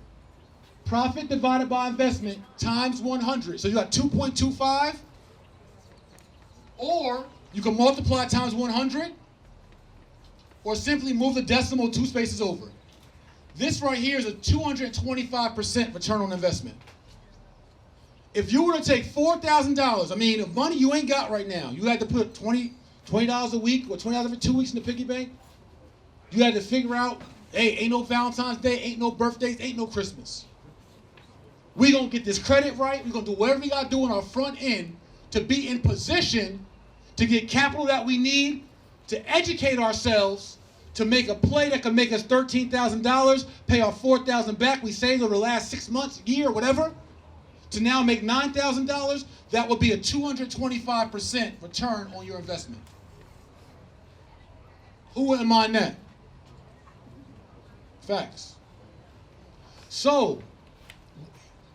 Profit divided by investment times 100. So you got 2.25, or you can multiply times 100, or simply move the decimal 2 spaces over. This right here is a 225% return on investment. If you were to take $4,000, I mean, of money you ain't got right now, you had to put $20 a week or $20 every 2 weeks in the piggy bank. You had to figure out, hey, ain't no Valentine's Day, ain't no birthdays, ain't no Christmas. We gonna get this credit right. We're gonna do whatever we gotta do on our front end to be in position to get capital that we need to educate ourselves to make a play that can make us $13,000, pay our $4,000 back we saved over the last 6 months, year, whatever, to now make $9,000, that would be a 225% return on your investment. Who wouldn't mind that? Facts. So,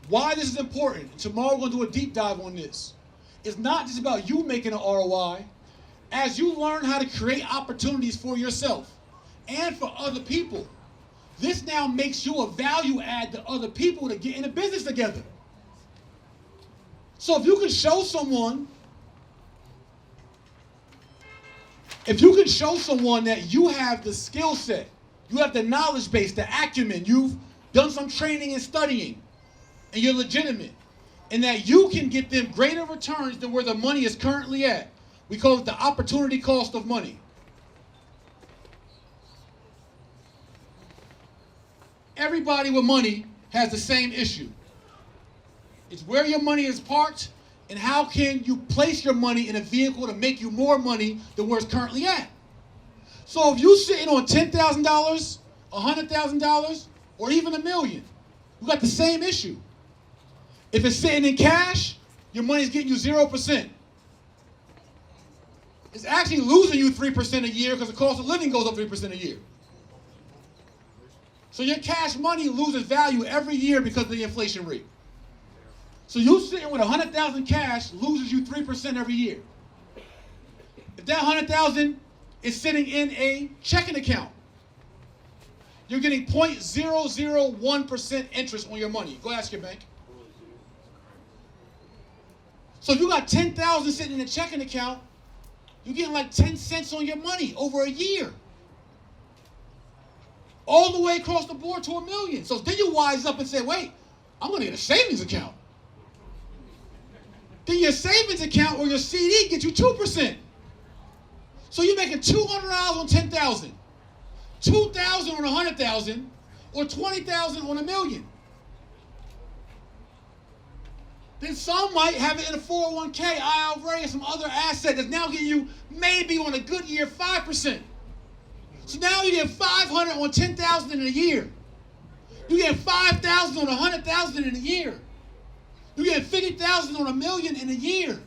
why this is important, tomorrow we're going to do a deep dive on this. It's not just about you making an ROI. As you learn how to create opportunities for yourself and for other people, this now makes you a value add to other people to get in a business together. So if you can show someone that you have the skill set, you have the knowledge base, the acumen, you've done some training and studying, and you're legitimate, and that you can get them greater returns than where the money is currently at. We call it the opportunity cost of money. Everybody with money has the same issue. It's where your money is parked and how can you place your money in a vehicle to make you more money than where it's currently at. So if you're sitting on $10,000, $100,000, or even $1 million, you got the same issue. If it's sitting in cash, your money's getting you 0%. It's actually losing you 3% a year because the cost of living goes up 3% a year. So your cash money loses value every year because of the inflation rate. So you sitting with 100,000 cash loses you 3% every year. If that 100,000 is sitting in a checking account, you're getting 0.001% interest on your money. Go ask your bank. So if you got 10,000 sitting in a checking account, you're getting like 10 cents on your money over a year. All the way across the board to $1 million. So then you wise up and say, wait, I'm going to get a savings account. Then your savings account or your CD gets you 2%. So you're making $200 on 10,000, 2,000 on 100,000, or 20,000 on $1 million. Then some might have it in a 401k, IRA, or some other asset that's now getting you maybe on a good year 5%. So now you get 500 on 10,000 in a year. You get 5,000 on 100,000 in a year. You get 50,000 on $1 million in a year.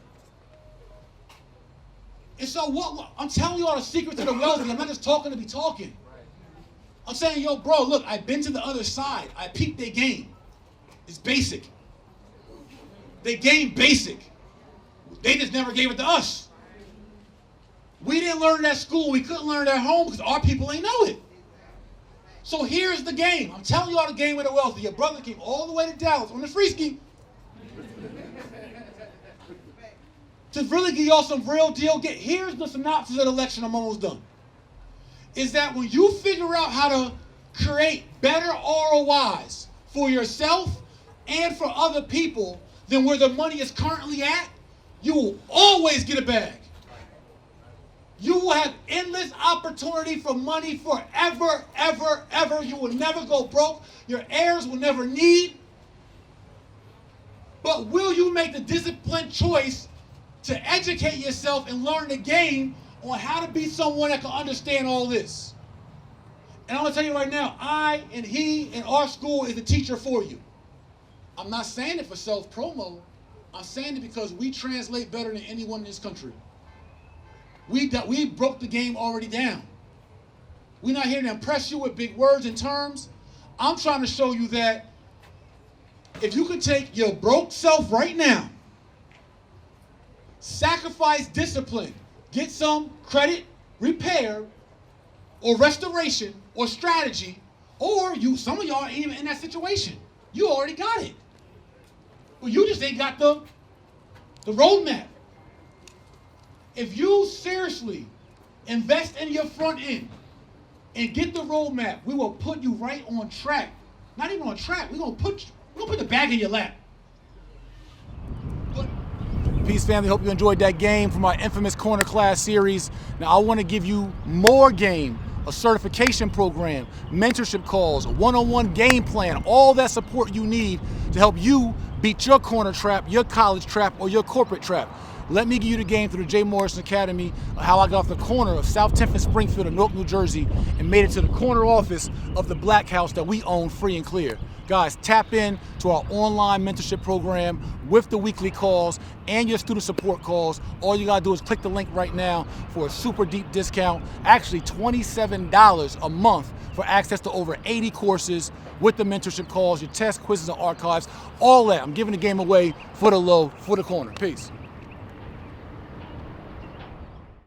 And so what I'm telling you all the secret to the wealthy. I'm not just talking to be talking. I'm saying, yo, bro, look, I've been to the other side. I peeped their game. It's basic. They game basic. They just never gave it to us. We didn't learn it at school. We couldn't learn it at home because our people ain't know it. So here's the game. I'm telling you all the game of the wealthy. Your brother came all the way to Dallas on the free ski to really give y'all some real deal. Here's the synopsis of the lecture. I'm almost done. Is that when you figure out how to create better ROIs for yourself and for other people than where the money is currently at, you will always get a bag. You will have endless opportunity for money forever, ever, ever. You will never go broke. Your heirs will never need. But will you make the disciplined choice to educate yourself and learn the game on how to be someone that can understand all this? And I'm going to tell you right now, I and he and our school is the teacher for you. I'm not saying it for self-promo. I'm saying it because we translate better than anyone in this country. We broke the game already down. We're not here to impress you with big words and terms. I'm trying to show you that if you could take your broke self right now, sacrifice discipline, get some credit repair or restoration or strategy, or some of y'all ain't even in that situation. You already got it. Well, you just ain't got the roadmap. If you seriously invest in your front end and get the roadmap, we will put you right on track. Not even on track. We're gonna put the bag in your lap. Peace, family. Hope you enjoyed that game from our infamous Corner Class series. Now, I want to give you more game, a certification program, mentorship calls, one-on-one game plan, all that support you need to help you beat your corner trap, your college trap, or your corporate trap. Let me give you the game through the Jay Morrison Academy, how I got off the corner of South 10th and Springfield in Newark, New Jersey, and made it to the corner office of the Black House that we own free and clear. Guys, tap in to our online mentorship program with the weekly calls and your student support calls. All you gotta do is click the link right now for a super deep discount, actually $27 a month for access to over 80 courses with the mentorship calls, your tests, quizzes, and archives, all that. I'm giving the game away for the low, for the corner. Peace.